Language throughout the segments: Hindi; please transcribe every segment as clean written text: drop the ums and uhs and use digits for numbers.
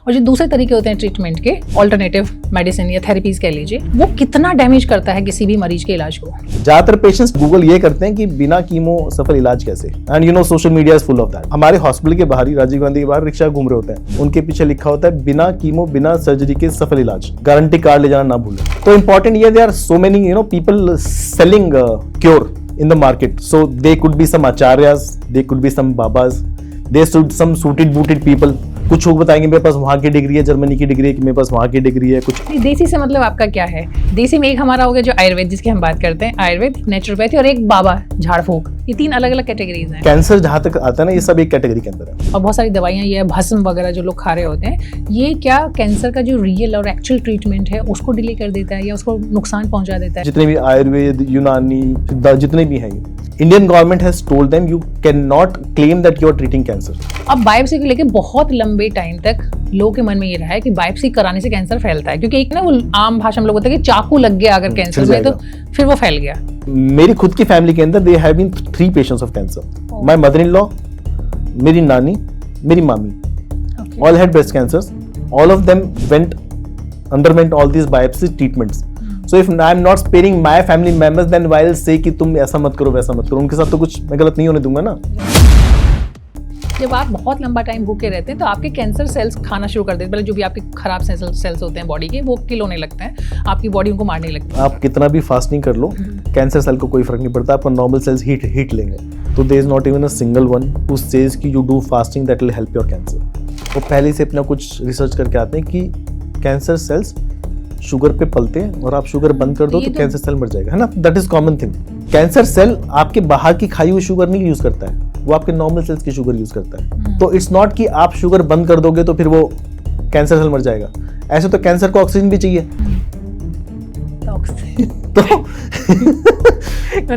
और जो दूसरे तरीके होते हैं ट्रीटमेंट के, ऑल्टरनेटिव मेडिसिन या थेरेपीज कह लीजिए, वो कितना डैमेज करता है किसी भी मरीज के इलाज को। ज्यादातर पेशेंट्स गूगल ये करते हैं कि बिना कीमो सफल इलाज कैसे, and you know social media is full of that. हमारे हॉस्पिटल के बाहर ही, राजीव गांधी के बाहर रिक्शा घूम रहे होते हैं, उनके पीछे लिखा होता है बिना कीमो बिना सर्जरी के सफल इलाज, गारंटी कार्ड ले जाना ना भूलें। तो इंपॉर्टेंट ये, there are so many people selling cure in the market, so they could be some acharyas, they could be some babas, they should some suited booted people। कुछ लोग बताएंगे मेरे पास वहाँ की डिग्री है, जर्मनी की डिग्री है, कि मेरे पास वहाँ की डिग्री है। कुछ देसी से मतलब आपका क्या है? देसी में एक हमारा हो गया जो आयुर्वेद, जिसकी हम बात करते हैं, आयुर्वेद, नेचुरोपैथी, और एक बाबा झाड़ फूक। ये 3 अलग अलग कैटेगरीज हैं। कैंसर जहाँ तक आता है ना, ये सब एक कैटेगरी के अंदर है। और बहुत सारी दवाइयाँ, ये भस्म वगैरह जो लोग खा रहे होते हैं, ये क्या कैंसर का जो रियल और एक्चुअल ट्रीटमेंट है उसको डिले कर देता है या उसको नुकसान पहुंचा देता है? जितने भी आयुर्वेद, यूनानी, जितने भी हैं, Indian government has told them you can not claim that you are treating cancer. अब बायोप्सी को लेकर बहुत लंबे टाइम तक लोगों के मन में ये रहा है कि बायोप्सी कराने से कैंसर फैलता है, क्योंकि एक ना वो आम भाषा में लोग बोलते हैं कि चाकू लग गया अगर कैंसर में तो फिर वो फैल गया। मेरी खुद की फैमिली के अंदर they have been 3 patients of cancer. My mother in law, मेरी नानी, मेरी मामी, all had breast cancers. All of them underwent all these biopsy treatments. So if I am not sparing my family members, then why will say कि तुम ऐसा मत करो, वैसा मत करो। उनके साथ तो कुछ मैं गलत नहीं होने दूंगा ना। जब आप बहुत लंबा टाइम भूखे रहते हैं तो आपके कैंसर सेल्स खाना शुरू कर देते हैं। पहले जो भी आपके खराब सेल्स होते हैं बॉडी के, वो किल होने लगते हैं, आपकी बॉडी उनको मारने लगती है। आप कितना भी फास्टिंग कर लो, कैंसर सेल को कोई फर्क नहीं पड़ता, आपका नॉर्मल सेल्स हीट लेंगे। तो there is not even a single one who says कि you do fasting that will help your cancer. वो पहले से अपना कुछ रिसर्च करके आते हैं कि कैंसर सेल्स शुगर पे पलते हैं और आप शुगर बंद कर दो तो कैंसर सेल मर जाएगा, है ना। That is common thing. Cancer cell आपके बाहर की खाई हुई शुगर नहीं यूज करता है, वो आपके नॉर्मल सेल्स की शुगर यूज करता है। तो इट्स नॉट कि आप शुगर बंद कर दोगे तो फिर वो कैंसर सेल मर जाएगा। ऐसे तो कैंसर को ऑक्सीजन भी चाहिए। तो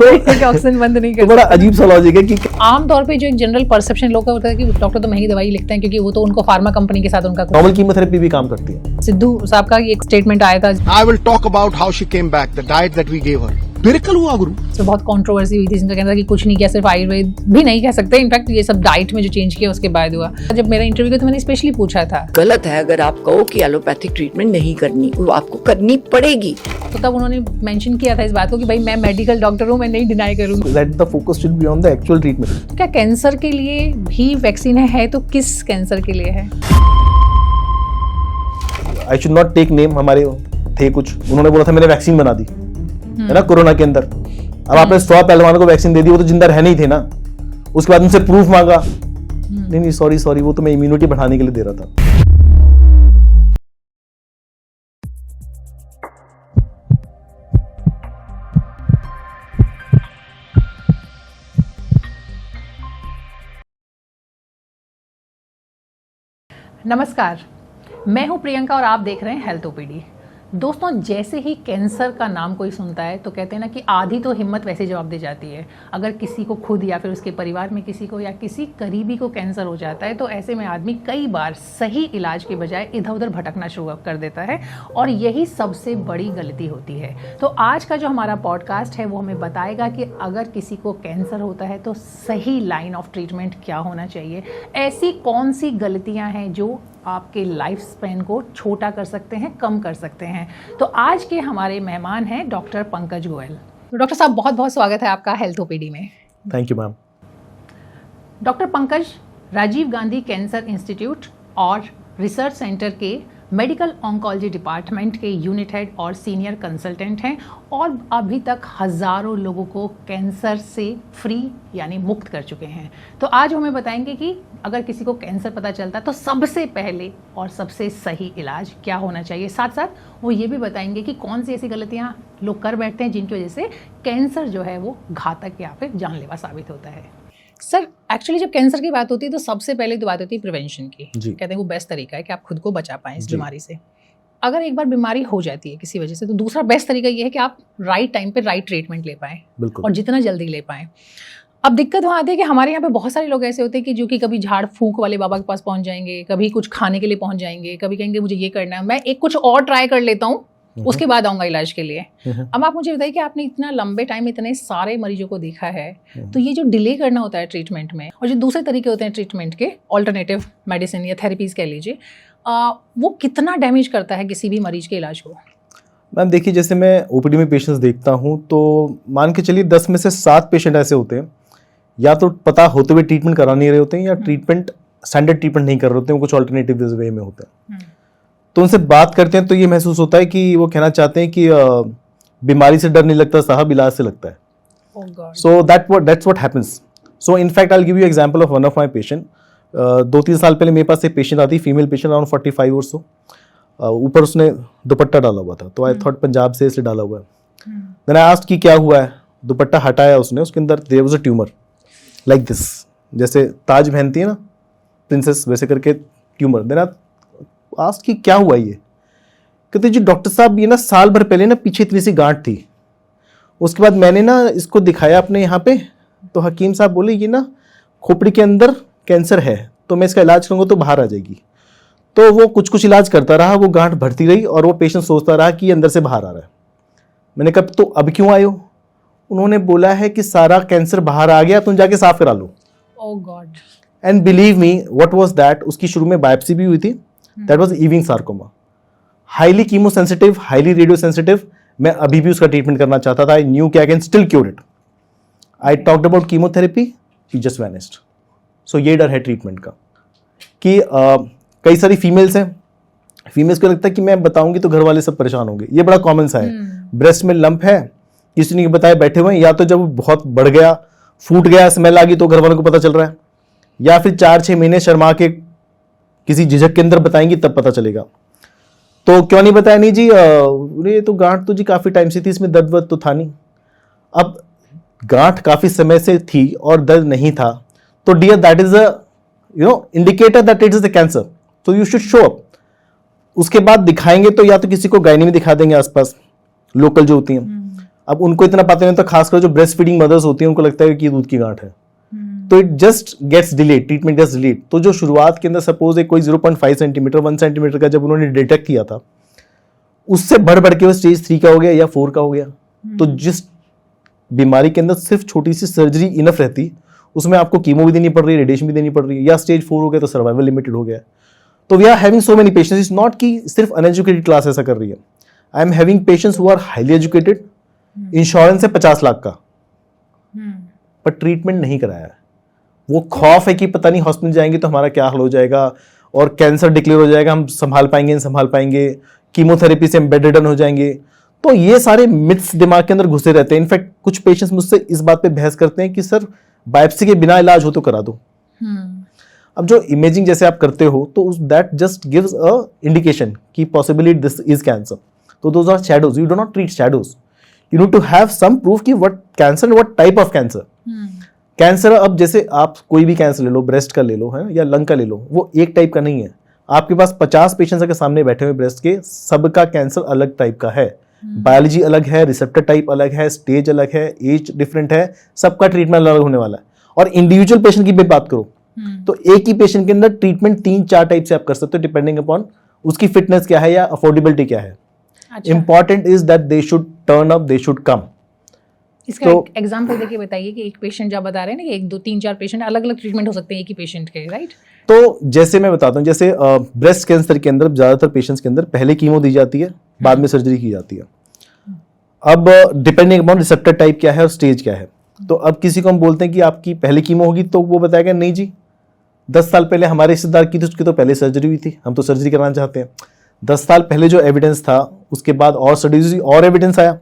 ऑक्सीजन बंद नहीं करता। बड़ा अजीब सा लॉजिक है कि आमतौर पे जो एक जनरल परसेप्शन लोगों का होता है कि डॉक्टर तो महंगी दवाई लिखते हैं क्योंकि वो तो उनको फार्मा कंपनी के साथ उनका नॉर्मल कीमोथेरेपी भी काम करती है। सिद्धू साहब का एक स्टेटमेंट आया था, I will talk about how she came back, the diet that we gave her. Miracle हुआ गुरु। तो बहुत कंट्रोवर्सी हुई थी, जिनका कहना था कि कुछ नहीं किया, सिर्फ आयुर्वेद भी नहीं कह सकते, इनफैक्ट ये सब डाइट में जो चेंज किया उसके बाद हुआ। जब मेरा इंटरव्यू किया तो मैंने स्पेशली पूछा था, गलत है अगर आप कहो कि एलोपैथिक ट्रीटमेंट नहीं करनी, वो आपको करनी पड़ेगी। तो तब उन्होंने मेंशन किया था इस बात को कि भाई मैं मेडिकल डॉक्टर हूँ, मैं नहीं डिनाई करूँगा। That the focus should be on the actual treatment. क्या कैंसर के लिए भी वैक्सीन है तो किस कैंसर के लिए है? I should not take name. हमारे थे कुछ, उन्होंने बोला था मैंने वैक्सीन बना दी, है ना, कोरोना के अंदर। अब आपने 100 पहलवानों को वैक्सीन दे दी, वो तो जिंदा रहने ही थे ना। उसके बाद उनसे प्रूफ मांगा, नहीं सॉरी वो तो मैं इम्यूनिटी बढ़ाने के लिए दे रहा था। नमस्कार, मैं हूं प्रियंका और आप देख रहे हैं हेल्थ ओपीडी। दोस्तों, जैसे ही कैंसर का नाम कोई सुनता है तो कहते हैं ना कि आधी तो हिम्मत वैसे जवाब दे जाती है। अगर किसी को खुद या फिर उसके परिवार में किसी को या किसी करीबी को कैंसर हो जाता है तो ऐसे में आदमी कई बार सही इलाज के बजाय इधर उधर भटकना शुरू कर देता है, और यही सबसे बड़ी गलती होती है। तो आज का जो हमारा पॉडकास्ट है वो हमें बताएगा कि अगर किसी को कैंसर होता है तो सही लाइन ऑफ ट्रीटमेंट क्या होना चाहिए, ऐसी कौन सी गलतियाँ हैं जो आपके लाइफ स्पैन को छोटा कर सकते हैं, कम कर सकते हैं। तो आज के हमारे मेहमान हैं डॉक्टर पंकज गोयल। तो डॉक्टर साहब, बहुत बहुत स्वागत है आपका हेल्थ ओपीडी में। Thank you ma'am. Doctor Pankaj Rajiv Gandhi cancer institute और रिसर्च सेंटर के मेडिकल ऑन्कोलॉजी डिपार्टमेंट के यूनिट हेड और सीनियर कंसल्टेंट हैं, और अभी तक हज़ारों लोगों को कैंसर से फ्री यानी मुक्त कर चुके हैं। तो आज हमें बताएंगे कि अगर किसी को कैंसर पता चलता है तो सबसे पहले और सबसे सही इलाज क्या होना चाहिए। साथ साथ वो ये भी बताएंगे कि कौन सी ऐसी गलतियाँ लोग कर बैठते हैं जिनकी वजह से कैंसर जो है वो घातक या फिर जानलेवा साबित होता है। सर, एक्चुअली जब कैंसर की बात होती है तो सबसे पहले तो बात होती है प्रिवेंशन की। कहते हैं वो बेस्ट तरीका है कि आप खुद को बचा पाएं इस बीमारी से। अगर एक बार बीमारी हो जाती है किसी वजह से तो दूसरा बेस्ट तरीका ये है कि आप राइट टाइम पे राइट ट्रीटमेंट ले पाएं और जितना जल्दी ले पाएं। अब दिक्कत वहाँ आती है कि हमारे यहाँ पे बहुत सारे लोग ऐसे होते हैं कि जो कि कभी झाड़ फूक वाले बाबा के पास पहुँच जाएंगे, कभी कुछ खाने के लिए पहुँच जाएंगे, कभी कहेंगे मुझे ये करना है, मैं एक कुछ और ट्राई कर लेता हूँ, उसके बाद आऊँगा इलाज के लिए। अब आप मुझे बताइए कि आपने इतना लंबे टाइम इतने सारे मरीजों को देखा है, तो ये जो डिले करना होता है ट्रीटमेंट में और जो दूसरे तरीके होते हैं ट्रीटमेंट के, ऑल्टरनेटिव मेडिसिन या थेरेपीज कह लीजिए, वो कितना डैमेज करता है किसी भी मरीज के इलाज को? मैम देखिए, जैसे मैं ओपीडी में पेशेंट्स देखता हूँ तो मान के चलिए 10 में से 7 पेशेंट ऐसे होते हैं या तो पता होते हुए ट्रीटमेंट करा नहीं रहे होते हैं या ट्रीटमेंट स्टैंडर्ड ट्रीटमेंट नहीं कर रहे होते हैं, वो कुछ ऑल्टरनेटिव वे में होते हैं। तो उनसे बात करते हैं तो ये महसूस होता है कि वो कहना चाहते हैं कि बीमारी से डर नहीं लगता साहब, इलाज से लगता है। सो that's what happens. So in fact I will give you example of one of my patient. 2-3 साल पहले मेरे पास एक पेशेंट आती, फीमेल पेशेंट, अराउंड 45 और सो। ऊपर उसने दुपट्टा डाला हुआ था, तो आई थॉट पंजाब से इसलिए डाला हुआ है। देन आई आस्क्ड कि क्या हुआ है, दुपट्टा हटाया उसने, उसके अंदर there was a tumour like this, जैसे ताज पहनती है ना प्रिंसेस, वैसे करके ट्यूमर। देन आई आस्क्ड कि क्या हुआ ये, कहते जी डॉक्टर साहब ये ना साल भर पहले ना पीछे इतनी सी गांठ थी, उसके बाद मैंने ना इसको दिखाया अपने यहाँ पे, तो हकीम साहब बोले ये ना खोपड़ी के अंदर कैंसर है, तो मैं इसका इलाज करूँगा तो बाहर आ जाएगी। तो वो कुछ इलाज करता रहा, वो गांठ बढ़ती रही और वो पेशेंट सोचता रहा कि अंदर से बाहर आ रहा है। मैंने कहा तो अब क्यों आए हो? उन्होंने बोला है कि सारा कैंसर बाहर आ गया, तुम जाके साफ करा लो। Oh god. And believe me what was that, उसकी शुरू में बायोप्सी भी हुई थी, that was Ewing sarcoma, highly chemo sensitive, highly radio sensitive. मैं अभी भी उसका ट्रीटमेंट करना चाहता था, आई न्यू कि I can still cure it. I talked about chemotherapy, he just vanished. So ये डर है ट्रीटमेंट का कि कई सारी फीमेल्स हैं, फीमेल्स को लगता है कि मैं बताऊंगी तो घर वाले सब परेशान होंगे, ये बड़ा कॉमन सा है। ब्रेस्ट में लंप है, किसी ने बताया बैठे हुए हैं, या तो जब बहुत बढ़ गया, फूट गया, स्मेल आ गई तो घर वालों को पता चल रहा है, या फिर 4-6 महीने शर्मा के किसी झिझक के अंदर बताएंगी तब पता चलेगा। तो क्यों नहीं बताया? नहीं जी ये तो गांठ तो जी काफी टाइम से थी, इसमें दर्द वर्द तो था नहीं। अब गांठ काफी समय से थी और दर्द नहीं था, तो dear that is a indicator that it is a cancer, तो यू शुड शो अप। उसके बाद दिखाएंगे तो या तो किसी को गायनी में दिखा देंगे आसपास, लोकल जो होती हैं। अब उनको इतना पता नहीं, तो खासकर जो ब्रेस्ट फीडिंग मदर्स होती हैं उनको लगता है कि दूध की गांठ है, तो it just gets delayed, treatment gets delayed. तो जो शुरुआत के अंदर सपोज कोई 0.5 सेंटीमीटर 1 सेंटीमीटर का जब उन्होंने डिटेक्ट किया था, उससे बढ़ के वो स्टेज 3 का हो गया या 4 का हो गया। तो जिस बीमारी के अंदर सिर्फ छोटी सी सर्जरी इनफ रहती, उसमें आपको कीमो भी देनी पड़ रही है, रेडिएशन भी देनी पड़ रही है, या स्टेज 4 हो गया तो सर्वाइवल लिमिटेड हो गया। तो we are having so many patients, it's not कि सिर्फ अनएजुकेटेड क्लास ऐसा कर रही है। I am having patients who are highly educated, insurance है 50 लाख का, पर ट्रीटमेंट नहीं कराया है। वो खौफ है कि पता नहीं हॉस्पिटल जाएंगे तो हमारा क्या हाल हो जाएगा, और कैंसर डिक्लेयर हो जाएगा, हम संभाल पाएंगे नहीं संभाल पाएंगे, कीमोथेरेपी से हम बेड रिडन हो जाएंगे। तो ये सारे मिथ्स दिमाग के अंदर घुसे रहते हैं। इनफैक्ट कुछ पेशेंट्स मुझसे इस बात पे बहस करते हैं कि सर बायोप्सी के बिना इलाज हो तो करा दो। अब जो इमेजिंग जैसे आप करते हो तो that just gives a indication कि पॉसिबिलिटी दिस इज कैंसर। तो those are shadows, you do not treat shadows, you need to have some proof कि what cancer, what type of cancer. Cancer, अब जैसे आप कोई भी कैंसर ले लो, ब्रेस्ट का ले लो है या लंग का ले लो, वो एक टाइप का नहीं है। आपके पास 50 पेशेंट्स अगर सामने बैठे हुए ब्रेस्ट के, सबका कैंसर अलग टाइप का है, बायोलॉजी अलग है, रिसेप्टर टाइप अलग है, स्टेज अलग है, एज डिफरेंट है, सबका ट्रीटमेंट अलग होने वाला है। और इंडिविजुअल पेशेंट की भी बात करो तो एक ही पेशेंट के अंदर ट्रीटमेंट 3-4 टाइप से आप कर सकते हो, डिपेंडिंग अपॉन उसकी फिटनेस क्या है या अफोर्डेबिलिटी क्या है। Important is that they should turn up, they should come. इसका एक एग्जांपल देके बताइए कि एक पेशेंट जब बता रहे हैं ना कि 1, 2, 3, 4 पेशेंट, अलग अलग ट्रीटमेंट हो सकते हैं एक ही पेशेंट के, राइट? तो जैसे मैं बताता हूँ, जैसे ब्रेस्ट कैंसर के अंदर ज्यादातर पेशेंट्स के अंदर पहले कीमो दी जाती है, बाद में सर्जरी की जाती है। अब डिपेंडिंग अपॉन रिसेप्टर टाइप क्या है और स्टेज क्या है। तो अब किसी को हम बोलते हैं कि आपकी पहले कीमो होगी, तो वो बताएगा नहीं जी 10 साल पहले हमारे रिश्तेदार की थी, उसकी तो पहले सर्जरी हुई थी, हम तो सर्जरी कराना चाहते हैं। 10 साल पहले जो एविडेंस था उसके बाद और स्टडीज और एविडेंस आया।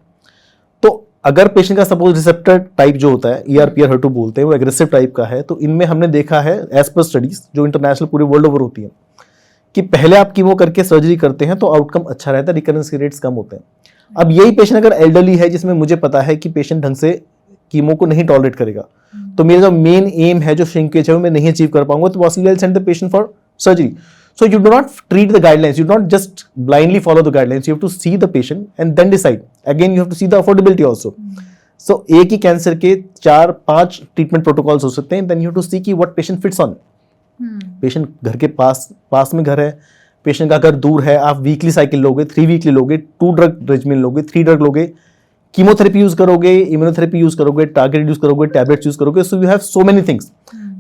तो अगर पेशेंट का सपोज रिसेप्टर टाइप जो होता है, ERP या HER2 बोलते हैं, वो एग्रेसिव टाइप का है, तो इनमें हमने देखा है एज पर स्टडीज जो इंटरनेशनल पूरे वर्ल्ड ओवर होती है कि पहले आप कीमो करके सर्जरी करते हैं तो आउटकम अच्छा रहता है, रिकरेंस के रेट्स कम होते हैं। अब यही पेशेंट अगर एल्डरली है, जिसमें मुझे पता है कि पेशेंट ढंग से कीमो को नहीं टॉलरेट करेगा, तो मेरा जो मेन एम है, जो श्रिंकेज है, वो मैं नहीं अचीव कर पाऊंगा, तो possibly I send the patient for surgery. So you do not treat the guidelines, you do not just blindly follow the guidelines, you have to see the patient and then decide. Again, you have to see the affordability also. So एक ही कैंसर के 4-5 ट्रीटमेंट प्रोटोकॉल्स हो सकते हैं, then you have to see कि what patient fits on. Patient घर के पास में घर है, पेशेंट का घर दूर है, आप वीकली साइकिल लोगे, 3 वीकली लोगे, 2 ड्रग रेजिमेंट लोगे, 3 ड्रग लोगे, कीमोथेरेपी यूज करोगे, इम्यूनोथेरेपी यूज करोगे, टारगेट यूज करोगे, टैबलेट्स यूज करोगे, so you have so many things.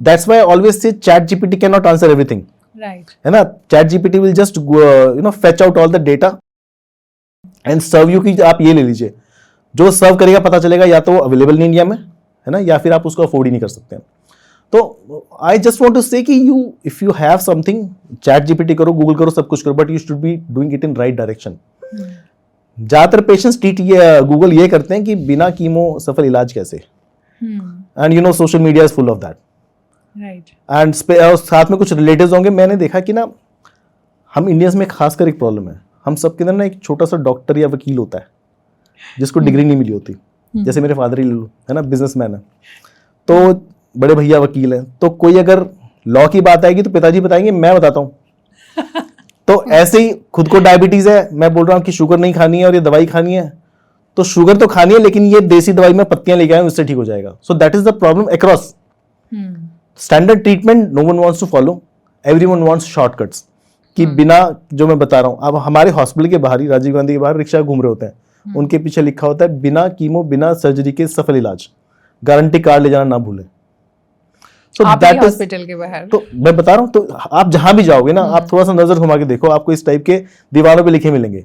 That's why I always say ChatGPT cannot answer everything. Right, है ना. ChatGPT will just fetch out all the data and serve you कि आप ये ले लीजिए. जो सर्व करेगा पता चलेगा या तो वो अवेलेबल नहीं इंडिया में, है ना, या फिर आप उसको अफोर्ड ही नहीं कर सकते हैं. तो I just want to say कि you if you have something, chat GPT करो, गूगल करो, सब कुछ करो, but you should be doing it in right direction. ज्यादातर पेशेंट्स गूगल ये करते हैं कि बिना कीमो सफल इलाज कैसे, and social media is full of that. Right, and साथ में कुछ रिलेटिव्स होंगे. मैंने देखा कि ना, हम इंडियंस में खासकर एक प्रॉब्लम है, हम सबके अंदर ना एक छोटा सा डॉक्टर या वकील होता है जिसको डिग्री नहीं मिली होती. जैसे मेरे फादर ही है ना, बिजनेसमैन है, तो बड़े भैया वकील हैं. तो कोई अगर लॉ की बात आएगी तो पिताजी बताएंगे, मैं बताता हूँ. तो ऐसे ही खुद को डायबिटीज है, मैं बोल रहा हूँ कि शुगर नहीं खानी है और ये दवाई खानी है, तो शुगर तो खानी है लेकिन ये देसी दवाई में पत्तियां लेके आए, उससे ठीक हो जाएगा. So that is the problem across. Standard treatment no one wants to follow, everyone wants shortcuts. कि बिना, जो मैं बता रहा हूँ, अब हमारे हॉस्पिटल के बाहर ही, राजीव गांधी के बाहर रिक्शा घूम रहे होते हैं, उनके पीछे लिखा होता है बिना कीमो बिना सर्जरी के सफल इलाज, गारंटी कार्ड ले जाना ना भूलें. आप ही हॉस्पिटल के बाहर. तो मैं बता रहा हूँ, तो आप जहां भी जाओगे ना, आप थोड़ा सा नजर घुमा के देखो, आपको इस टाइप के दीवारों पे लिखे मिलेंगे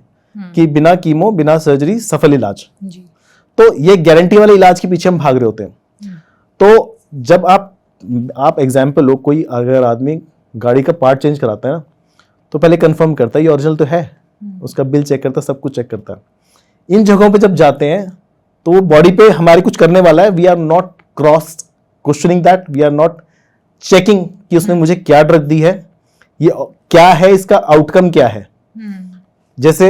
कि बिना कीमो बिना सर्जरी सफल इलाज. जी. तो ये गारंटी वाले इलाज के पीछे हम भाग रहे होते हैं. तो जब आप एग्जाम्पल लो, कोई अगर आदमी गाड़ी का पार्ट चेंज कराता है ना, तो पहले कंफर्म करता है ये ओरिजिनल तो है, उसका बिल चेक करता है, सब कुछ चेक करता है. इन जगहों पे जब जाते हैं तो वो बॉडी पे हमारे कुछ करने वाला है. We are not cross questioning that, we are not checking कि उसने मुझे क्या ड्रग दी है, ये क्या है, इसका आउटकम क्या है. जैसे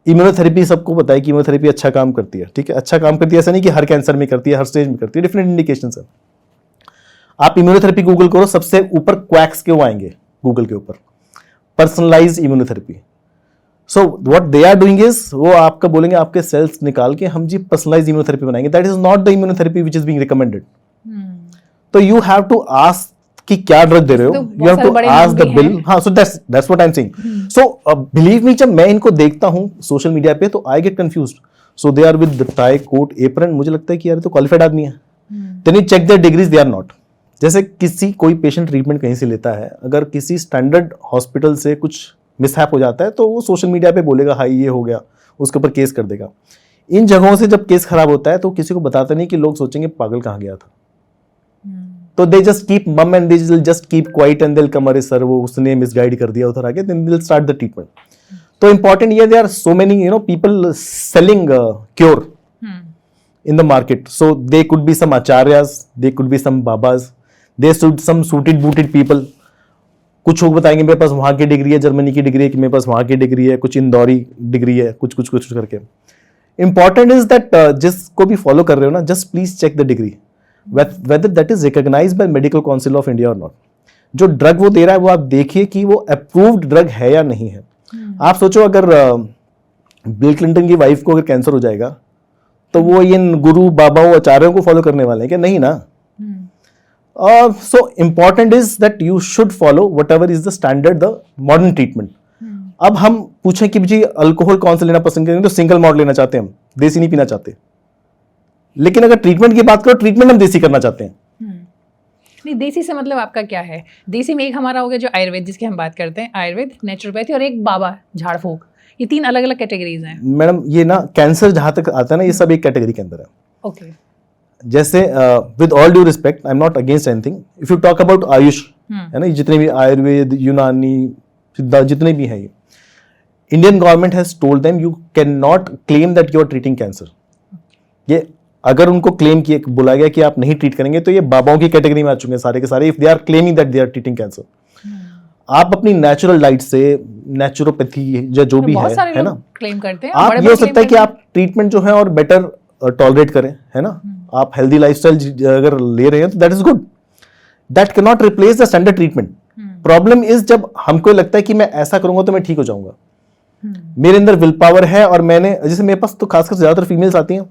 इम्यूनोथेरेपी, सबको पता है कि इम्यूनोथेरेपी अच्छा काम करती है. ठीक है, अच्छा काम करती है, ऐसा नहीं कि हर कैंसर में करती है, हर स्टेज में करती है, डिफरेंट इंडिकेशन है. आप इम्यूनोथेरेपी गूगल करो, सबसे ऊपर क्वैक्स के वो आएंगे गूगल के ऊपर, personalised immunotherapy. So what they are doing is, वो आपका बोलेंगे आपके सेल्स निकाल के हम जी पर्सनलाइज्ड इम्यूनोथेरेपी बनाएंगे. That is not the immunotherapy which is being recommended. तो यू हैव टू आस्क कि क्या ड्रग दे रहे हो, you have to ask the bill. हाँ, so that's what I am saying. So believe me, जब मैं इनको देखता हूं सोशल मीडिया पे तो I get confused. So they are with tie coat apron, मुझे लगता है कि यार तो क्वालिफाइड आदमी है. Then you check their degrees, they are not. जैसे कोई पेशेंट ट्रीटमेंट कहीं से लेता है, अगर किसी स्टैंडर्ड हॉस्पिटल से कुछ मिसहैप हो जाता है तो वो सोशल मीडिया पे बोलेगा हाई ये हो गया, उसके ऊपर केस कर देगा. इन जगहों से जब केस खराब होता है तो किसी को बताता नहीं कि लोग सोचेंगे पागल कहाँ गया था. तो they just keep mum and they just keep quiet and they will come, अरे सर वो उसने मिसगाइड कर दिया उधर आके, then they will start the treatment. तो इंपॉर्टेंट ये, they are so many people selling cure in the market. So they could be some acharyas, they could be some babas, they should some suited booted people. कुछ लोग बताएंगे मेरे पास वहां की डिग्री है, जर्मनी की डिग्री है, कि मेरे पास वहां की डिग्री है, कुछ इंदौरी डिग्री है, कुछ करके. इंपॉर्टेंट इज दैट जिसको भी फॉलो कर रहे हो ना, just please check the degree whether that is recognized by medical council of India और नॉट. जो ड्रग वो दे रहा है वो आप देखिए कि वो अप्रूव्ड ड्रग है या नहीं है. आप सोचो अगर बिल क्लिंटन की वाइफ को अगर कैंसर हो जाएगा तो वो इन गुरु बाबाओं आचार्यों को फॉलो करने वाले हैं क्या? नहीं ना. सो important is that you should follow what ever is the standard the modern treatment. अब हम पूछें कि जी अल्कोहल कौन सा लेना पसंद करेंगे, तो सिंगल मॉड लेना चाहते हैं हम, देसी नहीं पीना चाहते. लेकिन अगर ट्रीटमेंट की बात करो, ट्रीटमेंट हम देसी करना चाहते हैं. नहीं, देसी से मतलब आपका क्या है? देसी में एक हमारा हो गया जो आयुर्वेद, जिसकी हम बात करते हैं, आयुर्वेद, नेचुरोपैथी, और एक बाबा झाड़ फूक. ये 3 अलग अलग कैटेगरीज हैं. मैडम ये ना कैंसर जहां तक आता है ना, ये सब एक कैटेगरी के अंदर है. ओके. जैसे with all due respect, I am not against anything. If you talk about Ayush, है ना, जितने भी आयुर्वेद, यूनानी, सिद्धा, जितने भी हैं, Indian government has told them you can not claim that you are treating cancer. ये अगर उनको क्लेम किए, बोला गया कि आप नहीं ट्रीट करेंगे, तो ये बाबाओं की कैटेगरी में आ चुके हैं सारे के सारे. If they are claiming that they are treating cancer, आप अपनी नेचुरल डाइट से, नेचुरोपैथी या जो भी है ना, क्लेम करते हैं. आप ये हो सकता है कि आप ट्रीटमेंट जो है और बेटर टॉलरेट करें, है ना, आप हेल्दी लाइफस्टाइल अगर ले रहे हैं तो that is good. That can not replace the standard treatment. Problem is जब हमको लगता है कि मैं ऐसा करूंगा तो मैं ठीक हो जाऊंगा. मेरे अंदर विल पावर है, और मैंने, जैसे मेरे पास तो खासकर ज्यादातर फीमेल्स आती हैं,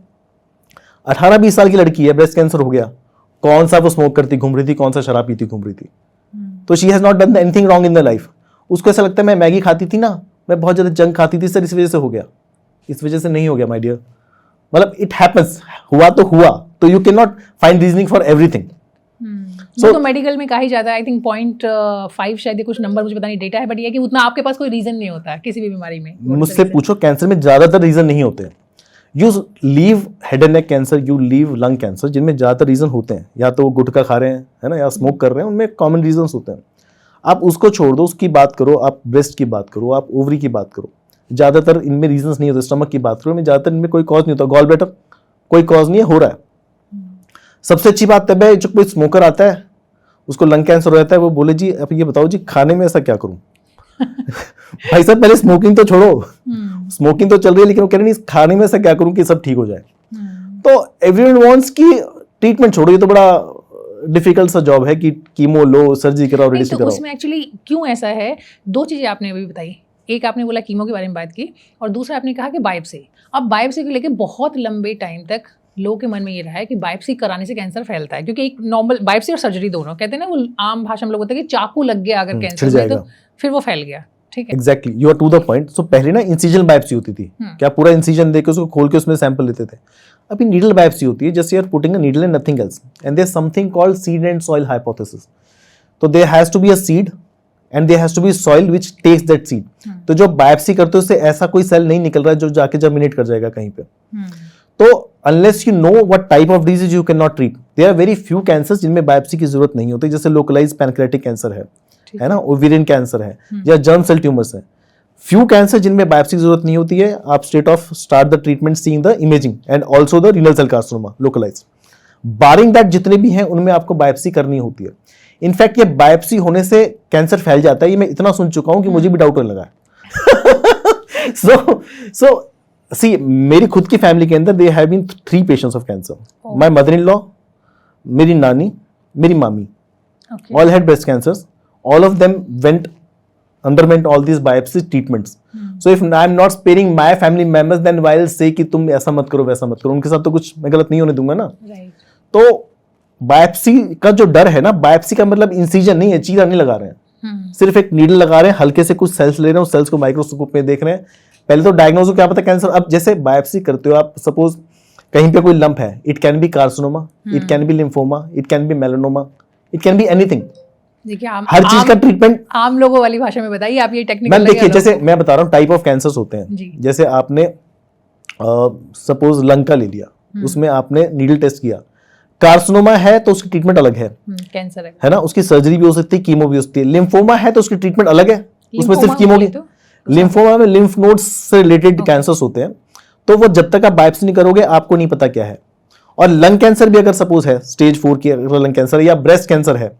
18-20 साल की लड़की है, ब्रेस्ट कैंसर हो गया, कौन सा वो स्मोक करती घूम रही थी, कौन सा शराब पीती घूम रही थी, तो she has not done anything wrong in the life. उसको ऐसा लगता है मैं मैगी खाती थी ना, मैं बहुत ज्यादा जंक खाती थी सर, इस वजह से हो गया. इस वजह से नहीं हो गया माय डियर. मतलब इट हैपेंस, हुआ तो हुआ, तो you can not find reasoning for everything. वो तो मेडिकल में कहा ही जाता है, आई थिंक 0.5 शायद, कुछ नंबर मुझे पता नहीं डेटा है, बट ये कि उतना आपके पास कोई रीजन नहीं होता किसी भी बीमारी में। मुझसे पूछो, कैंसर में ज्यादातर रीजन नहीं होते। You leave head and neck cancer, you leave lung cancer, जिनमें ज्यादातर रीजन होते हैं, या तो वो गुटखा खा रहे हैं, है ना, या स्मोक कर रहे हैं, उनमें कॉमन रीजन होते हैं। आप उसको छोड़ दो, उसकी बात करो, आप ब्रेस्ट की बात करो, आप ओवरी की बात करो, ज्यादातर इनमें रीजंस नहीं होते। स्टमक की बात करो, इनमें ज्यादातर इनमें कोई कॉज नहीं होता। गॉल ब्लैडर कोई कॉज नहीं है, हो रहा है। सबसे अच्छी बात तब है जो कोई स्मोकर आता है, उसको लंग कैंसर हो जाता है, वो बोले जी अब ये बताओ जी खाने में ऐसा क्या करूं। भाई साहब पहले स्मोकिंग तो छोड़ो, स्मोकिंग तो चल रही है, लेकिन वो कह रहे नहीं खाने में ऐसा क्या करूं कि सब ठीक हो जाए। तो एवरीवन वांट्स कि ट्रीटमेंट छोड़ो, ये तो बड़ा डिफिकल्ट सा जॉब है कि कीमो लो, सर्जरी कराओ, रेडिएशन तो कराओ। उसमें एक्चुअली क्यों ऐसा है, दो चीजें आपने अभी बताई, एक आपने बोला कीमो के बारे में बात की, और दूसरा आपने कहा कि बायोप्सी। अब बायोप्सी को लेकर बहुत लंबे टाइम तक लोगों के मन में ये रहा है कि बायोप्सी कराने से कैंसर फैलता है, क्योंकि एक नॉर्मल बायोप्सी और सर्जरी दोनों कहते हैं ना, वो आम भाषा में लोग बोलते हैं कि चाकू लग गया अगर कैंसर में तो फिर वो फैल गया। ठीक है, exactly, you are to the point. So पहले ना इंसिजन बायोप्सी होती थी, क्या पूरा इंसिजन देके उसको खोल के उसमें सैंपल लेते थे। अभी नीडल बायोप्सी होती है, just you are putting a needle and nothing else, and there is something called seed and soil hypothesis. तो there has to be a seed and there has to be soil which takes that seed. तो जो बायोप्सी करते हो उससे ऐसा कोई सेल नहीं निकल रहा है जो जाके जर्मिनेट कर जाएगा कहीं पे। तो unless you know what type of disease you can not treat. There are very few cancers जिनमें बायोप्सी की जरूरत नहीं होती, जैसे लोकलाइज पैनक्रियाटिक कैंसर है ना, ओवेरियन कैंसर है, या जर्म सेल ट्यूमर्स है। फ्यू कैंसर जिनमें बायोप्सी की जरूरत नहीं होती है, आप start the treatment seeing the imaging and also the renal cell carcinoma localise. Barring that जितने भी हैं उनमें आपको बायोप्सी करनी होती है। इनफैक्ट ये बायोप्सी होने से कैंसर फैल जाता है, ये मैं इतना सुन चुका हूं कि मुझे भी डाउट होने लगा है। सो सी, मेरी खुद की फैमिली के अंदर they have been 3 patients of cancer. My mother in law, मेरी नानी, मेरी मामी, all had breast cancers. All of them underwent all these biopsy treatments. So if I am not sparing my family members, then why will say कि तुम ऐसा मत करो वैसा मत करो। उनके साथ तो कुछ मैं गलत नहीं होने दूंगा ना। तो बायोप्सी का जो डर है ना, बायोप्सी का मतलब इंसिजन नहीं है, चीरा नहीं लगा रहे हैं, सिर्फ एक नीडल लगा रहे हैं, हल्के से कुछ सेल्स ले रहे हैं, उस सेल्स को माइक्रोस्कोप में देख रहे हैं। पहले तो डायग्नोज हो, क्या पता कैंसर। अब जैसे बायोप्सी करते हो आप, सपोज कहीं पे कोई लंप है, it can be carcinoma, it can be lymphoma, it can be melanoma, it can be anything. देखिए हर चीज का ट्रीटमेंट आम लोगों वाली भाषा में बताइए आप, ये टेक्निकल। मैम देखिए, जैसे मैं बता रहा हूँ टाइप ऑफ कैंसर्स होते हैं। जैसे आपने सपोज लंग का ले लिया, उसमें आपने नीडल टेस्ट किया, कार्सिनोमा है तो उसकी ट्रीटमेंट अलग है, कैंसर है ना, उसकी सर्जरी भी हो सकती है, कीमो भी हो सकती है। लिम्फोमा है तो उसकी ट्रीटमेंट अलग है, उसमें सिर्फ कीमो की। लिम्फोमा में लिम्फ नोड्स से रिलेटेड कैंसर्स होते हैं, तो वो जब तक आप बायोप्सी नहीं करोगे आपको नहीं पता क्या है। और लंग कैंसर भी अगर सपोज है स्टेज 4 की अगर लंग कैंसर या ब्रेस्ट कैंसर है,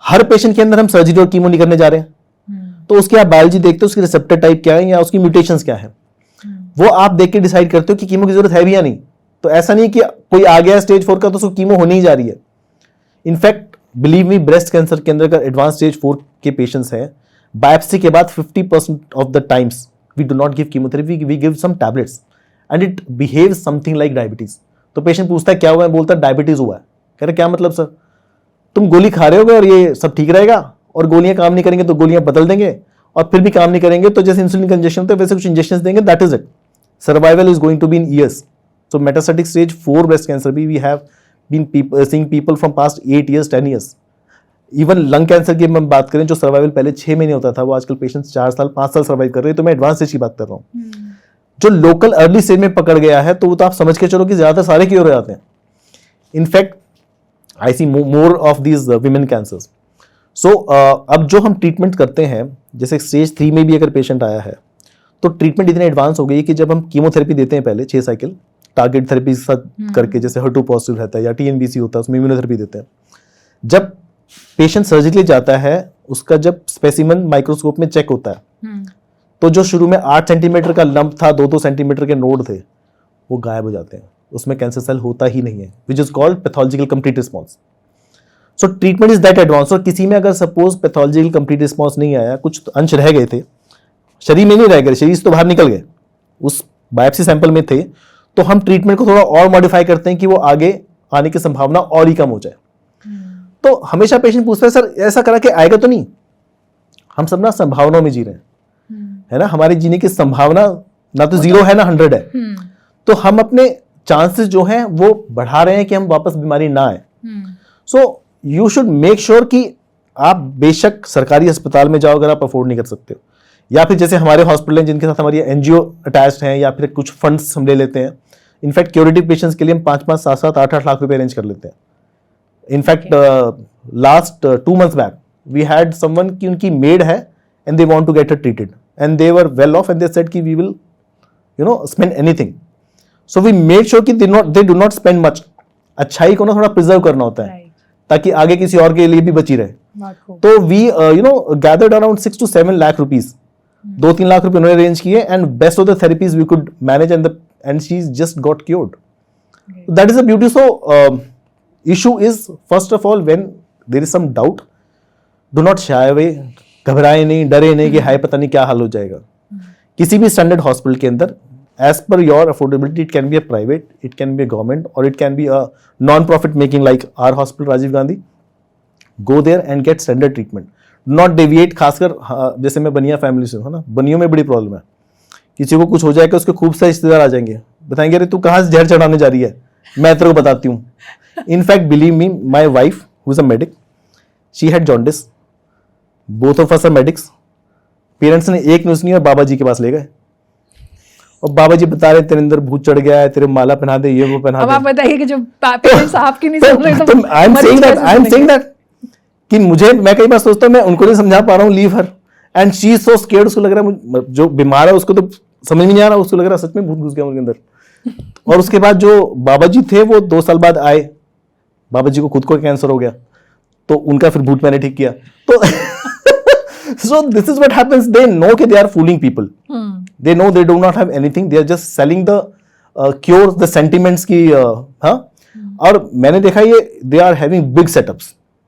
हर पेशेंट के अंदर हम सर्जरी और कीमो नहीं करने जा रहे हैं। तो उसकी आप बायोलॉजी देखते हो, उसकी रिसेप्टर टाइप क्या है या उसकी म्यूटेशंस क्या है, वो आप देख के डिसाइड करते हो कि कीमो की जरूरत है भी या नहीं। तो ऐसा नहीं कि कोई आ गया स्टेज 4 का तो उसको कीमो होनी ही जा रही है। In fact believe me, breast cancer के अंदर अगर एडवांस स्टेज 4 के पेशेंट्स हैं, बायोप्सी के बाद 50% of the times we do not give chemotherapy, we give some tablets and it behaves something like diabetes. तो पेशेंट पूछता है क्या हुआ है, बोलता है डायबिटीज हुआ है। कह रहे क्या मतलब सर, तुम गोली खा रहे होगे और ये सब ठीक रहेगा, और गोलियां काम नहीं करेंगे तो गोलियां बदल देंगे, और फिर भी काम नहीं करेंगे तो जैसे इंसुलिन का इंजेक्शन होता है वैसे कुछ इंजेक्शन देंगे, that is it. Survival is going to be in years. So metastatic stage 4 breast cancer भी we have been seeing people from past 8 years 10 years। Even lung cancer की हम बात करें, जो सर्वाइवल पहले 6 महीने होता था, वो आजकल पेशेंट्स 4 साल 5 साल सर्वाइव कर रहे हैं। तो मैं एडवांस स्टेज की बात कर रहा हूँ। जो लोकल अर्ली स्टेज में पकड़ गया है तो वो तो आप समझ के चलो कि ज्यादातर सारे क्योर हो जाते हैं। In fact I see more of these women cancers. So अब जो हम ट्रीटमेंट करते हैं, जैसे स्टेज 3 में भी अगर पेशेंट आया है तो ट्रीटमेंट इतनी एडवांस हो गई है कि जब हम कीमोथेरेपी देते हैं पहले 6 साइकिल टारगेट थेरेपी के साथ करके, जैसे HER2 पॉजिटिव रहता है या TNBC होता है, उसमें इम्यूनोथेरेपी देते हैं। जब पेशेंट सर्जरी के लिए जाता है, उसका जब स्पेसिमन माइक्रोस्कोप में चेक होता है, तो जो शुरू में 8 सेंटीमीटर का लंप था, 2-2 सेंटीमीटर के नोड थे, वो गायब हो जाते हैं, उसमें कैंसर सेल होता ही नहीं है, which is called pathological complete response. So treatment is that advance. और किसी में अगर सपोज पैथोलॉजिकल कंप्लीट रिस्पॉन्स नहीं आया, कुछ अंश रह गए थे, शरीर में नहीं रह गए, शरीर से तो बाहर निकल गए, उस बायोप्सी सैंपल में थे, तो हम ट्रीटमेंट को थोड़ा और मॉडिफाई करते हैं कि वो आगे आने की संभावना और ही कम हो जाए। तो हमेशा पेशेंट पूछता है सर ऐसा करा के आएगा तो नहीं। हम सब ना संभावनाओं में जी रहे हैं, है ना, हमारी जीने की संभावना ना तो 0 है ना 100 है। तो हम अपने चांसेस जो हैं वो बढ़ा रहे हैं कि हम वापस बीमारी ना आए। सो यू शुड मेक श्योर कि आप बेशक सरकारी अस्पताल में जाओ अगर आप अफोर्ड नहीं कर सकते हो, या फिर जैसे हमारे हॉस्पिटल हैं जिनके साथ हमारी एनजीओ अटैच्ड हैं, या फिर कुछ फंड्स हम ले लेते हैं। इनफैक्ट क्यूरेटिव पेशेंट्स के लिए हम 5-5, 7-7, 8-8 लाख रुपए अरेंज कर लेते हैं। In fact last 2 months back we had someone कि उनकी मेड है and they want to get her treated and they were well off and they said कि we will spend anything. So we made sure कि they do not spend much. अच्छाई को ना थोड़ा प्रिजर्व करना होता है ताकि आगे किसी और के लिए भी बची रहे। तो we gathered around 6 to 7 lakh rupees, 2-3 lakh रुपए उन्होंने अरेंज किए and best of the therapies we could manage and she just got cured. That is a beauty. So issue is first of all when there is some doubt, do not shy away, घबराए नहीं, डरे नहीं कि हाय पता नहीं क्या हाल हो जाएगा। किसी भी स्टैंडर्ड हॉस्पिटल के अंदर as per your affordability, it can be a private, it can be a government, or it can be a non-profit making like our hospital Rajiv Gandhi. Go there and get standard treatment. Not deviate। खासकर जैसे मैं बनिया फैमिली से हूँ ना, बनियों में बड़ी प्रॉब्लम है। किसी को कुछ हो जाएगा उसके खूब सारे रिश्तेदार आ जाएंगे, बताएंगे अरे तू कहाँ से जहर चढ़ाने जा रही है, मैं तेरे को बताती हूँ। In fact, believe me, my wife, who is a medic, she had jaundice. Both of us are medics. Parents ने एक न्यूज़ नहीं और बाबा जी के पास ले गए और बाबा जी बता रहे तेरे अंदर भूत चढ़ गया है, तेरे माला पहना दे, ये वो पहना दे। अब आप बताइए कि जो पेरेंट्स आपकी नहीं सुन रहे तो आई एम सेइंग दैट कि मैं कई बार सोचता हूँ मैं उनको नहीं समझा पा रहा हूँ, leave her and she is so scared. उसको लग रहा है जो बीमार है उसको तो समझ में नहीं आ रहा, उसको लग रहा है सच में भूत घुस गया उनके अंदर। और उसके बाद जो बाबा जी थे वो 2 साल बाद आए, बाबा जी को खुद को कैंसर हो गया तो उनका फिर भूत मैंने ठीक किया। तो so this is what happens, they know कि they are fooling people, they know they do not have anything, they are just selling the cures, the sentiments की हाँ। और मैंने देखा ये they are having big setups,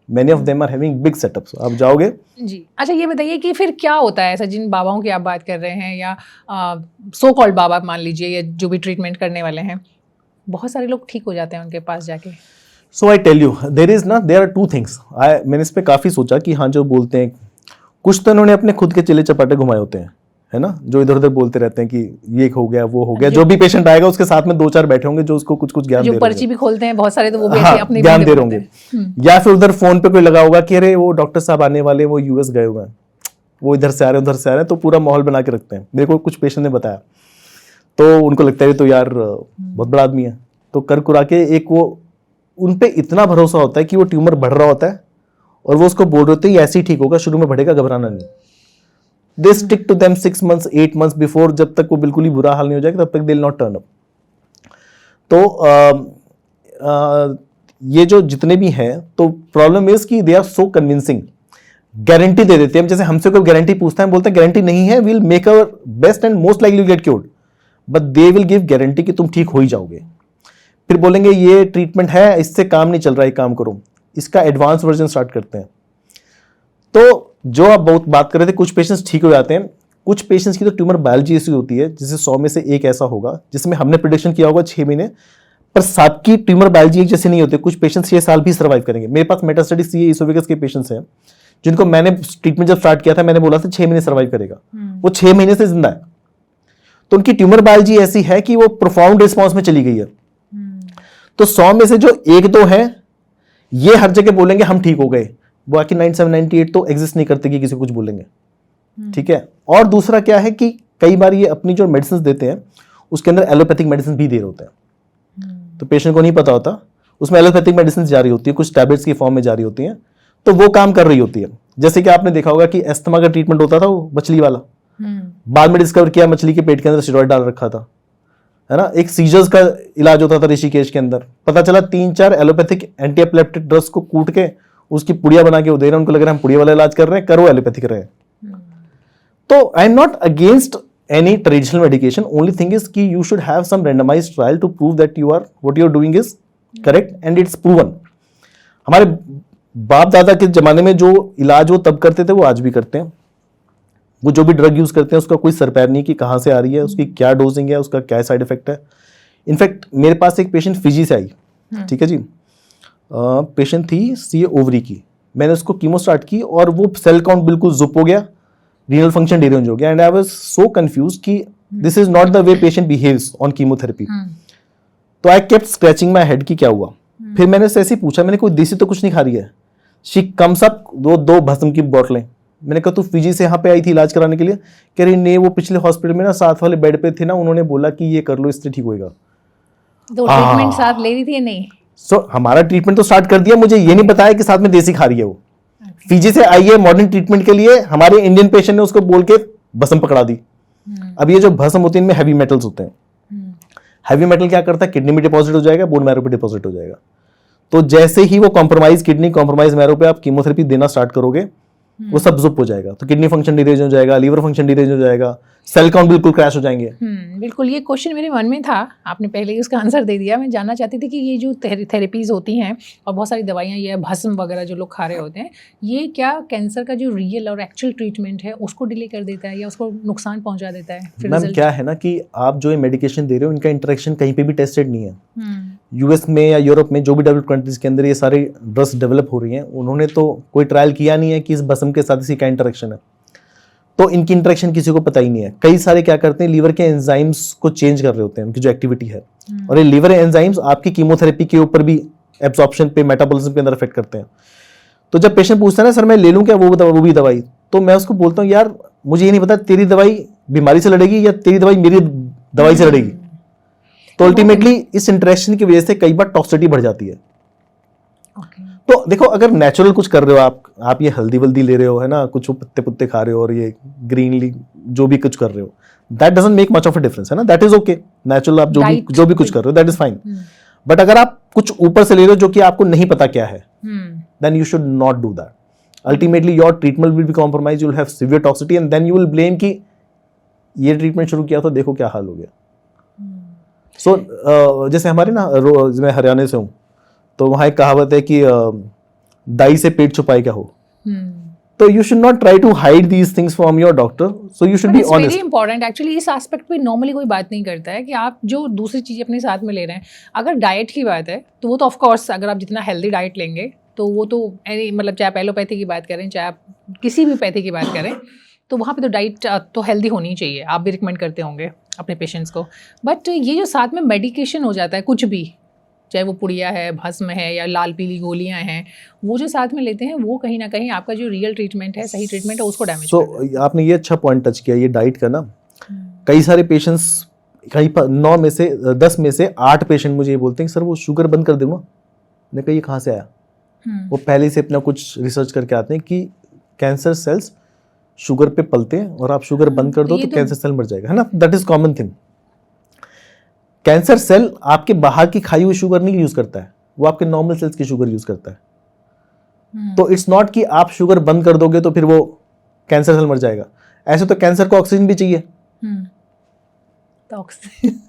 many of them are having big setups। आप जाओगे जी। अच्छा ये बताइए कि फिर क्या होता है ऐसा, जिन बाबाओं की आप बात कर रहे हैं या सो कॉल्ड बाबा मान लीजिए या जो भी ट्रीटमेंट करने वाले हैं, बहुत सारे लोग ठीक हो जाते हैं उनके पास जाके। So I tell you there are 2 things। मैंने इस पे काफी सोचा कि हाँ जो बोलते हैं कुछ तो इन्होंने अपने खुद के चिल्ले चपाटे घुमाए होते हैं, है ना, जो इधर उधर बोलते रहते हैं कि ये हो गया वो हो गया। जो भी पेशेंट आएगा उसके साथ में 2-4 बैठे होंगे जो उसको कुछ कुछ ज्ञान दे रहे होंगे, पर्ची भी खोलते हैं बहुत सारे, तो वो भी हाँ, अपने ज्ञान दे रहे होंगे। या फिर उधर फोन पे कोई लगा होगा कि अरे वो डॉक्टर साहब आने वाले, वो यूएस गए हुए हैं, वो इधर से आ रहे हैं उधर से आ रहे हैं, तो पूरा माहौल बना के रखते हैं। मेरे को कुछ पेशेंट ने बताया तो उनको लगता है तो यार बहुत बड़ा आदमी है, तो कर कुरा के एक वो उन पे इतना भरोसा होता है कि वो ट्यूमर बढ़ रहा होता है और वो उसको बोल रहे होते हैं ऐसे ही ठीक होगा, शुरू में बढ़ेगा, घबराना नहीं। They stick to them 6 months 8 months before, जब तक वो बिल्कुल ही बुरा हाल नहीं हो जाएगा तब तक they will not turn up. तो ये जो जितने भी हैं, तो प्रॉब्लम इज कि they are so convincing, guarantee दे देते हैं। जैसे हमसे कोई गारंटी पूछता है, बोलते हैं गारंटी नहीं है, will make our best and most likely get cured, but they will give guarantee कि तुम ठीक हो ही जाओगे। फिर बोलेंगे ये ट्रीटमेंट है, इससे काम नहीं चल रहा है, काम करो, इसका एडवांस वर्जन स्टार्ट करते हैं। तो जो आप बहुत बात कर रहे थे, कुछ पेशेंट्स ठीक हो जाते हैं, कुछ पेशेंट्स की तो ट्यूमर बायोलॉजी ऐसी होती है जिसे 100 में से 1 ऐसा होगा जिसमें हमने प्रेडिक्शन किया होगा 6 महीने, पर सबकी ट्यूमर बायोलॉजी एक जैसे नहीं होती। कुछ पेशेंट्स 6 साल भी सर्वाइव करेंगे। मेरे पास मेटास्टेटिक सीए इसोफेगस के पेशेंट्स हैं जिनको मैंने ट्रीटमेंट जब स्टार्ट किया था मैंने बोला था 6 महीने सर्वाइव करेगा, वो 6 महीने से जिंदा है। तो उनकी ट्यूमर बायोलॉजी ऐसी है कि वो प्रोफाउंड रिस्पॉन्स में चली गई है। तो 100 में से जो 1-2 है ये हर जगह बोलेंगे हम ठीक हो गए, बाकी 97-98 तो एग्जिस्ट नहीं करते कि किसी को कुछ बोलेंगे, ठीक है। और दूसरा क्या है कि कई बार ये अपनी जो मेडिसिन देते हैं उसके अंदर एलोपैथिक मेडिसिन भी दे रहे होते हैं, तो पेशेंट को नहीं पता होता उसमें एलोपैथिक मेडिसिन जा रही होती है, कुछ टैबलेट्स की फॉर्म में जा रही होती हैं, तो वो काम कर रही होती है। जैसे कि आपने देखा होगा कि एस्थमा का ट्रीटमेंट होता था वो मछली वाला, बाद में डिस्कवर किया मछली के पेट के अंदर स्टेरॉइड डाल रखा था, है ना। एक सीजर्स का इलाज होता था ऋषिकेश के अंदर, पता चला 3-4 एलोपैथिक एंटी एपिलेप्टिक ड्रग्स को कूट के उसकी पुड़िया बना के वो दे रहे हैं, उनको लग रहा है हम पुड़िया वाला इलाज कर रहे हैं, करो एलोपैथिक रहे। तो I am not against any traditional medication, only thing is कि you should have some randomised trial to prove that you are what you are doing is correct and it's proven. हमारे बाप दादा के जमाने में जो इलाज वो तब करते थे वो आज भी करते हैं। वो जो भी ड्रग यूज करते हैं उसका कोई सर पैर नहीं कि कहाँ से आ रही है, उसकी क्या डोजिंग है, उसका क्या साइड इफेक्ट है। इनफैक्ट मेरे पास एक पेशेंट फिजी से आई, ठीक है जी, पेशेंट थी सीए ओवरी की, मैंने उसको कीमो स्टार्ट की और वो सेल काउंट बिल्कुल जुप हो गया, रीनल फंक्शन डिरेंज हो गया, and I was so confuse कि this is not the way patient behaves on chemotherapy. तो I kept scratching my head कि क्या हुआ। फिर मैंने उससे ऐसे ही पूछा, मैंने कोई देसी तो कुछ नहीं खा रही है, शी कम्स अप, दो भस्म की बोतलें। मैंने कहा तू फिजी से यहाँ पे आई थी इलाज कराने के लिए? कह रही नहीं, वो पिछले हॉस्पिटल में ना साथ वाले बेड पे थे ना, उन्होंने बोला कि ये कर लो, इससे ठीक होएगा। तो ट्रीटमेंट साथ ले रही थी या नहीं? हमारा ट्रीटमेंट तो स्टार्ट कर दिया, मुझे ये नहीं बताया कि साथ में देसी खा रही है वो। फिजी से आई है मॉडर्न ट्रीटमेंट के लिए, हमारे इंडियन पेशेंट ने उसको बोल के भस्म पकड़ा दी। अब ये जो भस्म होती है इनमें हैवी मेटल्स होते हैं। हैवी मेटल क्या करता है, किडनी में डिपॉजिट हो जाएगा, बोन मैरो पे डिपॉजिट हो जाएगा। तो जैसे ही वो कॉम्प्रोमाइज किडनी, कॉम्प्रोमाइज मैरो पे आप कीमोथेरेपी देना स्टार्ट करोगे, वो सब जुप हो जाएगा। तो किडनी फंक्शन डिरेज हो जाएगा, लीवर फंक्शन डिरेज हो जाएगा, सेल काउंट बिल्कुल क्रैश हो जाएंगे। बिल्कुल, ये क्वेश्चन मेरे मन में था, आपने पहले ही उसका आंसर दे दिया। मैं जानना चाहती थी कि ये जो थेरेपीज होती हैं और बहुत सारी दवाइयाँ, ये भस्म वगैरह जो लोग खा रहे होते हैं, ये क्या कैंसर का जो रियल और एक्चुअल ट्रीटमेंट है उसको डिले कर देता है या उसको नुकसान पहुंचा देता है? मैम क्या है ना कि आप जो ये मेडिकेशन दे रहे हो, इनका इंटरेक्शन कहीं पे भी टेस्टेड नहीं है। यूएस में या यूरोप में, जो भी डेवलप्ड कंट्रीज के अंदर ये सारे ड्रग्स डेवलप हो रही हैं, उन्होंने तो कोई ट्रायल किया नहीं है कि इस भस्म के साथ इसी का इंटरेक्शन है। तो इनकी इंटरेक्शन किसी को पता ही नहीं है। कई सारे क्या करते हैं, लीवर के एंजाइम्स को चेंज कर रहे होते हैं, उनकी जो एक्टिविटी है। और ये लीवर एंजाइम्स आपकी कीमोथेरेपी के ऊपर भी, एब्जॉर्प्शन पे, मेटाबॉलिज्म पे अंदर इफेक्ट करते हैं। तो जब पेशेंट पूछता है ना सर मैं ले लूं क्या वो भी दवाई, तो मैं उसको बोलता हूँ यार मुझे ये नहीं पता तेरी दवाई बीमारी से लड़ेगी या तेरी दवाई मेरी दवाई से लड़ेगी। तो अल्टीमेटली इस इंटरेक्शन की वजह से कई बार टॉक्सिसिटी बढ़ जाती है। तो देखो, अगर नेचुरल कुछ कर रहे हो आप ये हल्दी वल्दी ले रहे हो, है ना, कुछ पत्ते पुत्ते खा रहे हो और ये ग्रीनली जो भी कुछ कर रहे हो, that doesn't make much of a difference, है ना, दैट इज ओके। नेचुरल आप जो भी कुछ कर रहे हो, दैट इज फाइन। बट अगर आप कुछ ऊपर से ले रहे हो जो कि आपको नहीं पता क्या है, then you should not do that. Ultimately your treatment will be compromise, you will have severe toxicity and then you will blame कि ये ट्रीटमेंट शुरू किया तो देखो क्या हाल हो गया। सो जैसे हमारे ना, मैं हरियाणा से हूँ, तो वहां एक कहावत है कि दाई से पेट छुपाए क्या हो। तो you should not try to hide these things from your doctor, so you should be honest. Very important actually, इस एस्पेक्ट पे नॉर्मली कोई बात नहीं करता है कि आप जो दूसरी चीज़ अपने साथ में ले रहे हैं। अगर डाइट की बात है तो वो तो ऑफ कोर्स, अगर आप जितना हेल्दी डाइट लेंगे तो वो तो मतलब चाहे आप एलोपैथी की बात करें, चाहे आप किसी भी पैथी की बात करें, तो वहाँ पे तो डाइट तो हेल्दी होनी चाहिए। आप भी रिकमेंड करते होंगे अपने पेशेंट्स को। बट ये जो साथ में मेडिकेशन हो जाता है, कुछ भी, चाहे वो पुड़िया है, भस्म है या लाल पीली गोलियां हैं, वो जो साथ में लेते हैं, वो कहीं ना कहीं आपका जो रियल ट्रीटमेंट है, सही ट्रीटमेंट है, उसको डैमेज करता है। आपने ये अच्छा पॉइंट टच किया, ये डाइट का ना। कई सारे पेशेंट्स, कहीं 9 में से 10 में से 8 पेशेंट मुझे ये बोलते हैं सर वो शुगर बंद कर दूंगा। मैंने कहा ये कहाँ से आया? वो पहले से अपना कुछ रिसर्च करके आते हैं कि कैंसर सेल्स शुगर पे पलते हैं और आप शुगर बंद कर दो तो कैंसर सेल मर जाएगा, है ना, that is common thing. Cancer cell आपके बाहर की खाई हुई शुगर नहीं यूज करता है, वो आपके नॉर्मल सेल्स की शुगर यूज करता है। तो इट्स नॉट कि आप शुगर बंद कर दोगे तो फिर वो कैंसर सेल मर जाएगा। ऐसे तो कैंसर को ऑक्सीजन भी चाहिए। तो ऑक्सीजन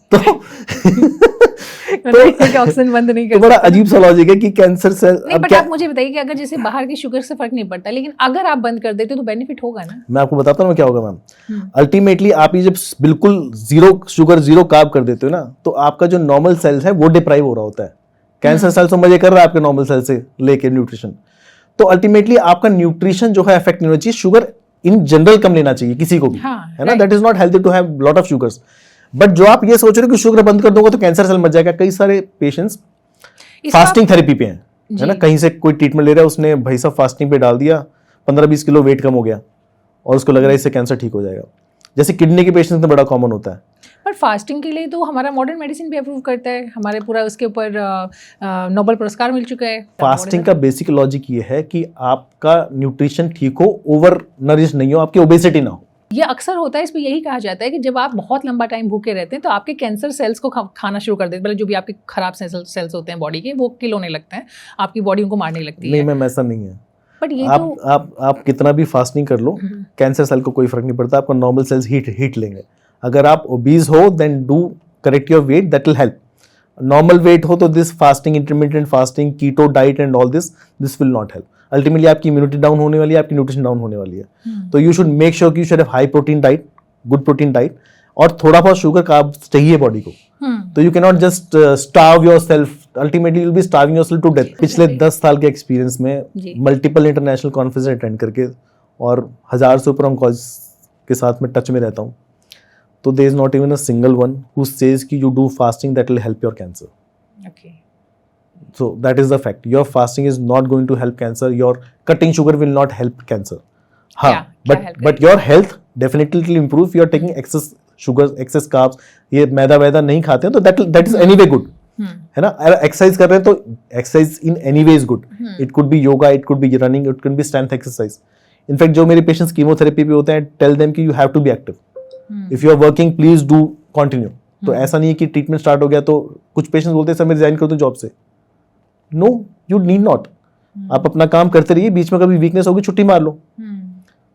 बंद नहीं कर, बड़ा अजीब सा लॉजिक है कि कैंसर सेल। बट आप मुझे बताइए कि अगर जैसे बाहर की शुगर से फर्क नहीं पड़ता, लेकिन अगर आप बंद कर देते तो बेनिफिट होगा ना? मैं आपको बताता हूँ क्या होगा मैम। अल्टीमेटली आप ये जब बिल्कुल जीरो शुगर, जीरो कार्ब कर देते हो ना, तो आपका जो नॉर्मल सेल्स है वो डिप्राइव हो रहा होता है। कैंसर सेल्स तो मजे कर रहा है आपके नॉर्मल सेल से लेके न्यूट्रिशन। तो अल्टीमेटली आपका न्यूट्रिशन जो है अफेक्ट नहीं होना चाहिए। शुगर इन जनरल कम लेना चाहिए किसी को भी, है ना, that is not healthy to have lot of sugars. But जो आप ये सोच रहे हो कि शुगर बंद कर दोगे तो कैंसर सेल मर जाएगा, कई सारे पेशेंट्स फास्टिंग थेरेपी पे हैं, है ना, कहीं से कोई ट्रीटमेंट ले रहा है, उसने भाई साहब फास्टिंग पे डाल दिया, 15-20 किलो वेट कम हो गया और उसको लग रहा है इससे कैंसर ठीक हो जाएगा। जैसे किडनी के पेशेंट्स में बड़ा कॉमन होता है। पर फास्टिंग के लिए तो हमारा मॉडर्न मेडिसिन भी अप्रूव करता है, हमारे पूरा उसके ऊपर नोबेल पुरस्कार मिल चुका है। फास्टिंग का बेसिक लॉजिक ये है कि आपका न्यूट्रिशन ठीक हो, ओवर नरिश नहीं हो, आपकी ओबेसिटी ना हो। ये अक्सर होता है, इसमें यही कहा जाता है कि जब आप बहुत लंबा टाइम भूखे रहते हैं तो आपके कैंसर सेल्स को खाना शुरू कर देते हैं, मतलब जो भी आपके खराब सेल्स होते हैं बॉडी के, वो किल होने लगते हैं, आपकी बॉडी उनको मारने लगती है। नहीं मैम, ऐसा नहीं है। बट ये आप कितना भी फास्टिंग कर लो, कैंसर सेल को कोई फर्क नहीं पड़ता, आपका नॉर्मल सेल्स हीट लेंगे। अगर आप ओबीज हो then do correct your weight, that will help. Normal weight हो तो this fasting, intermittent fasting, keto diet and all this will not help. Ultimately आपकी इम्यूनिटी डाउन होने वाली है, आपकी न्यूट्रिशन डाउन होने वाली है। तो यू शुड मेक श्योर कि you should have high protein diet, good protein diet, और थोड़ा बहुत शुगर कार्ब चाहिए बॉडी को। तो you can not just starve yourself, ultimately you will be starving yourself to death. पिछले 10 साल के एक्सपीरियंस में मल्टीपल इंटरनेशनल कॉन्फ्रेंस अटेंड करके और 1000 से ऊपर ऑन्कोलॉजिस्ट के साथ में टच में रहता हूँ, तो there is not even a single one who says कि you do fasting that will help your cancer. Okay, So that is the fact. Your fasting is not going to help cancer. Your cutting sugar will not help cancer. हाँ, क्या help but your health definitely will improve. If you are taking excess sugars, excess carbs, ये मैदा वैदा नहीं खाते हैं तो that is anyway good. है ना? एक्सरसाइज कर रहे हैं तो exercise in anyway is good. It could be yoga, it could be running, it could be strength exercise. In fact जो मेरे पेशेंट्स कीमोथेरेपी पे होते हैं, टेल देम कि you have to be active. If you are working please do continue. तो ऐसा नहीं है कि ट्रीटमेंट स्टार्ट हो गया तो कुछ पेशेंट्स बोलते हैं सर मैं रिजाइन कर दूं जॉब से. No, you need not. आप अपना काम करते रहिए, बीच में कभी वीकनेस होगी छुट्टी मार लो.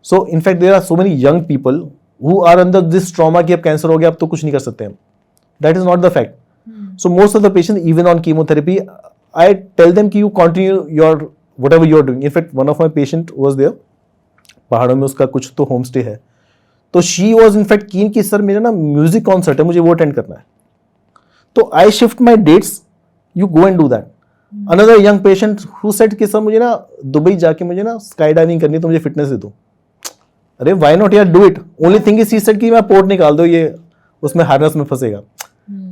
So in fact there are so many young people who are under this trauma कि अब कैंसर हो गया अब तो कुछ नहीं कर सकते हम. That is not the fact. So most of the patients, even on chemotherapy, I tell them कि you continue your whatever you are doing. In fact, one of my patient was there. पहाड़ों में उसका कुछ तो होम स्टे है. तो she was in fact keen कि सर मेरा ना म्यूजिक कॉन्सर्ट है, मुझे वो अटेंड करना है. तो I shift my dates. You go and do that. Another young patient who said कि सर मुझे ना दुबई जाके मुझे ना स्काई डाइविंग करनी है तो मुझे फिटनेस दे दो. अरे why not यार, do it. Only thing is she said कि मैं पोर्ट निकाल दो, ये उसमें हार्नेस में फंसेगा.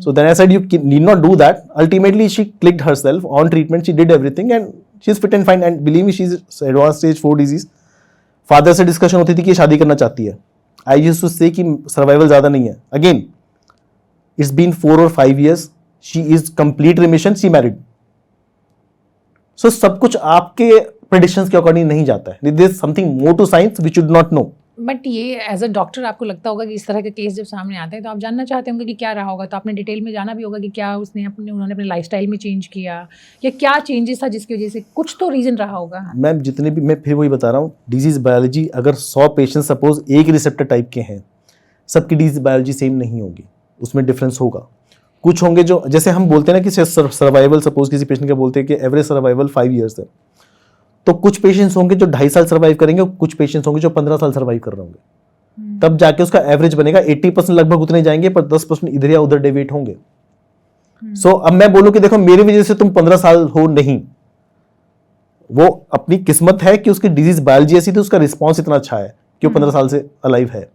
So then I said you need not do that. Ultimately she clicked herself on treatment. She did everything and she's fit and fine. And believe me, she's advanced stage 4 disease. Father से discussion होती थी कि शादी करना चाहती है. I used to say कि survival ज़्यादा नहीं है. Again, it's been 4 or 5 years. She is complete remission. She married. So सब कुछ आपके predictions के according नहीं जाता है. There is something more to science which you do not know. But ये एज अ डॉक्टर आपको लगता होगा कि इस तरह के केस जब सामने आते हैं तो आप जानना चाहते होंगे कि क्या रहा होगा, तो आपने डिटेल में जाना भी होगा कि क्या उन्होंने अपने लाइफस्टाइल में चेंज किया या क्या चेंजेस था जिसकी वजह से, कुछ तो रीजन रहा होगा. मैम जितने भी, मैं फिर वही बता रहा हूँ, डिजीज बायोलॉजी अगर 100 पेशेंट सपोज एक रिसेप्टर टाइप के हैं, सबकी डिजीज बायोलॉजी सेम नहीं होगी, उसमें डिफरेंस होगा. कुछ होंगे जो, जैसे हम बोलते हैं ना कि सर्वाइवल, सपोज किसी पेशेंट का बोलते हैं कि एवरेज सर्वाइवल 5 ईयर्स है, तो कुछ पेशेंट्स होंगे जो 2.5 साल सर्वाइव करेंगे, कुछ पेशेंट्स होंगे जो 15 साल सर्वाइव कर रहे होंगे. तब जाके उसका एवरेज बनेगा. 80% लगभग उतने जाएंगे, पर 10% इधर या उधर डेविएट होंगे. सो अब मैं बोलूं कि देखो मेरी वजह से तुम 15 साल हो, नहीं, वो अपनी किस्मत है कि उसकी डिजीज बायोलॉजी ऐसी थी, उसका रिस्पॉन्स इतना अच्छा है कि वो 15 साल से अलाइव है.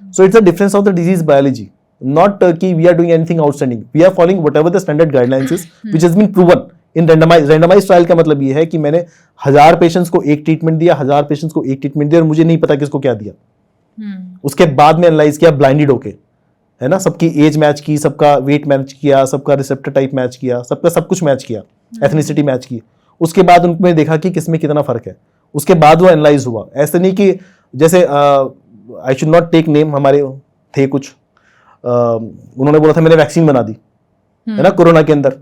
So it's a difference of the disease biology, not कि we are doing anything outstanding. We are following whatever the standard guidelines is which has been proven in randomise trial. का मतलब ये है कि मैंने 1000 पेशेंट्स को एक ट्रीटमेंट दिया, 1000 पेशेंट्स को एक ट्रीटमेंट दिया और मुझे नहीं पता किसको क्या दिया. उसके बाद में एनालाइज किया ब्लाइंडेड होके, है ना, सबकी एज मैच की, सबका वेट मैच किया, सबका रिसेप्टर टाइप मैच किया, सबका सब कुछ मैच किया, एथनिसिटी मैच की. उसके बाद उनमें देखा कि किसमें कितना फर्क है, उसके बाद वो एनालाइज हुआ. ऐसे नहीं कि जैसे I should not take name, हमारे थे कुछ, उन्होंने बोला था मैंने वैक्सीन बना दी, है ना, कोरोना के अंदर.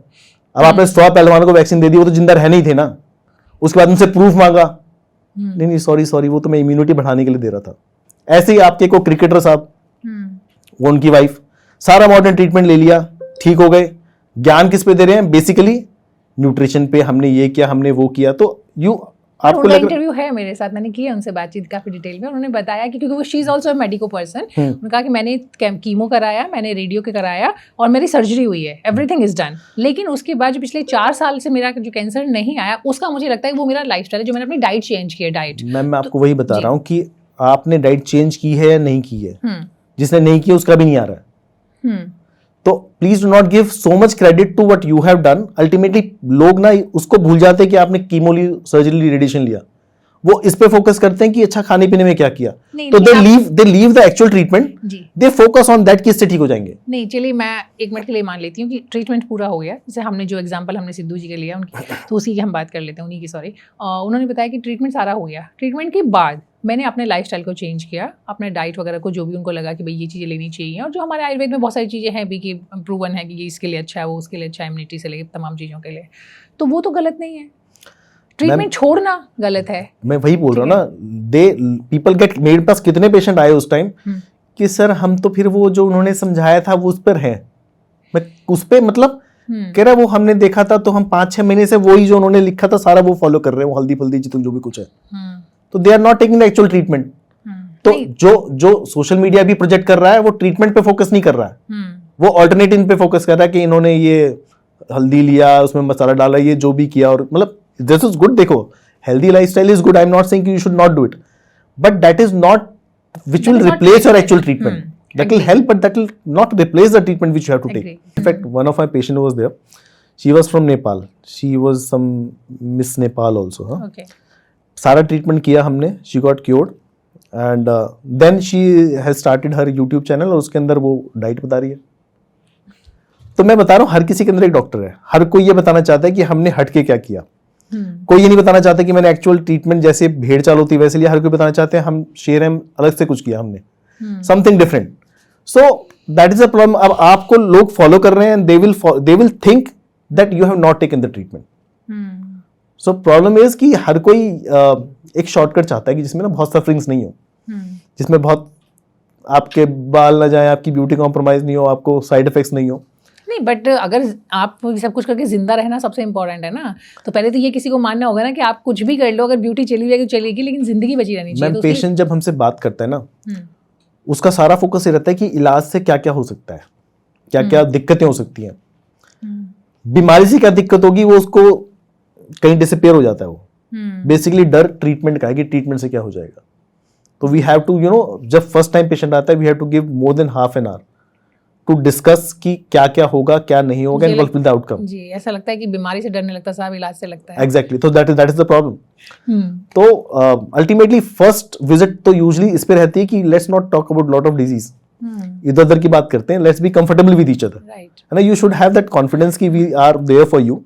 अब आपने 100 पहलवानों को वैक्सीन दे दी, वो तो जिंदा रह नहीं थे ना. उसके बाद उनसे प्रूफ मांगा, नहीं सॉरी वो तो मैं इम्यूनिटी बढ़ाने के लिए दे रहा था. ऐसे ही आपके को क्रिकेटर साहब, वो उनकी वाइफ, सारा मॉडर्न ट्रीटमेंट ले लिया, ठीक हो गए. ज्ञान किस पे दे रहे हैं? बेसिकली न्यूट्रिशन पे, हमने ये किया, हमने वो किया. तो आपको इंटरव्यू है मेरे साथ, मैंने किया उनसे बातचीत काफी डिटेल में. उन्होंने बताया कि क्योंकि वो she is also medico person, उन्होंने कहा कि मैंने कीमो कराया, मैंने रेडियो के कराया और मेरी सर्जरी हुई है, एवरीथिंग इज डन. लेकिन उसके बाद जो पिछले 4 साल से मेरा जो कैंसर नहीं आया, उसका मुझे लगता है वो मेरा लाइफस्टाइल है, जो मैंने अपनी डाइट चेंज की है. डाइट मैं आपको वही बता रहा हूँ कि आपने डाइट चेंज की है या नहीं की है. जिसने नहीं किया उसका भी नहीं आ रहा है. तो please do not give so much credit to what you have done. Ultimately लोग ना उसको भूल जाते हैं कि आपने कीमो ली, सर्जरी ली, रेडिएशन लिया. वो इस पे फोकस करते हैं कि अच्छा खाने पीने में क्या किया. तो they leave the actual treatment, they focus on that कि इससे ठीक हो जाएंगे. नहीं, चलिए मैं 1 मिनट के लिए मान लेती हूँ कि ट्रीटमेंट पूरा हो गया. जैसे हमने जो एग्जांपल हमने सिद्धू जी के लिया उनकी, तो उसी की हम बात कर लेते हैं, उन्हीं की. सॉरी, उन्होंने बताया कि ट्रीटमेंट सारा हो गया. ट्रीटमेंट के बाद मैंने अपने लाइफस्टाइल को चेंज किया, अपने डाइट वगैरह को, जो भी उनको लगा कि भाई ये चीज़ें लेनी चाहिए. और जो हमारे आयुर्वेद में बहुत सारी चीज़ें हैं भी कि प्रूवन है कि ये इसके लिए अच्छा है, वो उसके लिए अच्छा है, इम्यूनिटी से लेकर तमाम चीज़ों के लिए. तो वो तो गलत नहीं है, ट्रीटमेंट छोड़ना गलत है. मैं वही बोल रहा हूँ ना, पीपल गेट, मेरे पास कितने पेशेंट आए उस टाइम कि सर हम तो फिर वो जो उन्होंने समझाया था वो उस पर है, मैं उस पर मतलब कह रहा वो हमने देखा था, तो हम 5-6 महीने से वही जो उन्होंने लिखा था सारा वो फॉलो कर रहे हैं, वो हल्दी फल्दी जितनी जो भी कुछ है. तो they are not taking the actual treatment. तो जो सोशल मीडिया भी प्रोजेक्ट कर रहा है वो ट्रीटमेंट पे फोकस नहीं कर रहा है, वो ऑल्टरनेटिव पे फोकस कर रहा है कि इन्होंने ये हल्दी लिया, उसमें मसाला डाला, ये जो भी किया. और मतलब दिस इज गुड. देखो, healthy lifestyle is good. I'm not saying you should not do it, but that is not which will replace your actual treatment. That will help, but that will not replace the treatment which you have to take. In fact, one of my patient was there. She was from Nepal, she was some miss Nepal also. हाँ, ओके, सारा ट्रीटमेंट किया हमने, she got cured and then she has started her YouTube channel और उसके अंदर वो डाइट बता रही है। तो मैं बता रहा हूँ हर किसी के अंदर एक डॉक्टर है, हर कोई ये बताना चाहता है कि हमने हट के क्या किया। कोई ये नहीं बताना चाहता कि मैंने एक्चुअल ट्रीटमेंट जैसे भेड़ चाल होती है वैसे लिया, हर कोई बताना चाहते हैं हम शेर हैं, अलग से कुछ किया हमने, something different. So that is a problem. अब आपको लोग फॉलो कर रहे हैं and they will think that you have not taken the treatment. So problem is कि हर कोई एक शॉर्टकट चाहता है कि जिसमें ना बहुत सफरिंग्स नहीं हो, जिसमें बहुत आपके बाल ना जाए, आपकी ब्यूटी कॉम्प्रोमाइज नहीं हो, आपको साइड इफेक्ट्स नहीं हो। नहीं, बट अगर आप सब कुछ करके जिंदा रहना सबसे इंपॉर्टेंट है ना, तो पहले तो ये किसी को मानना होगा ना कि आप कुछ भी कर लो, अगर ब्यूटी चली जाएगी तो चलेगी, लेकिन जिंदगी बची रहनी चाहिए। मैम, पेशेंट जब हमसे बात करता है ना, उसका सारा फोकस ये रहता है कि इलाज से क्या क्या हो सकता है, क्या क्या दिक्कतें हो सकती हैं, बीमारी से क्या दिक्कत होगी, वो उसको कहीं डिसअपियर हो जाता है। वो बेसिकली डर ट्रीटमेंट का है कि ट्रीटमेंट से क्या हो जाएगा। तो वी हैव टू जब फर्स्ट टाइम पेशेंट आता है, we have to give more than half an hour to discuss कि क्या क्या होगा, क्या नहीं होगा, and what will the outcome. जी, ऐसा लगता है कि बीमारी से डरने लगता है, साहब इलाज से लगता है। एग्जैक्टली, तो दैट इज द प्रॉब्लम। तो अल्टीमेटली फर्स्ट विजिट तो यूजुअली इस पे रहती है कि let's not talk about lot of disease, इधर उधर की बात करते हैं, let's be comfortable with each other, right. है ना। You should have that confidence कि we are there for you,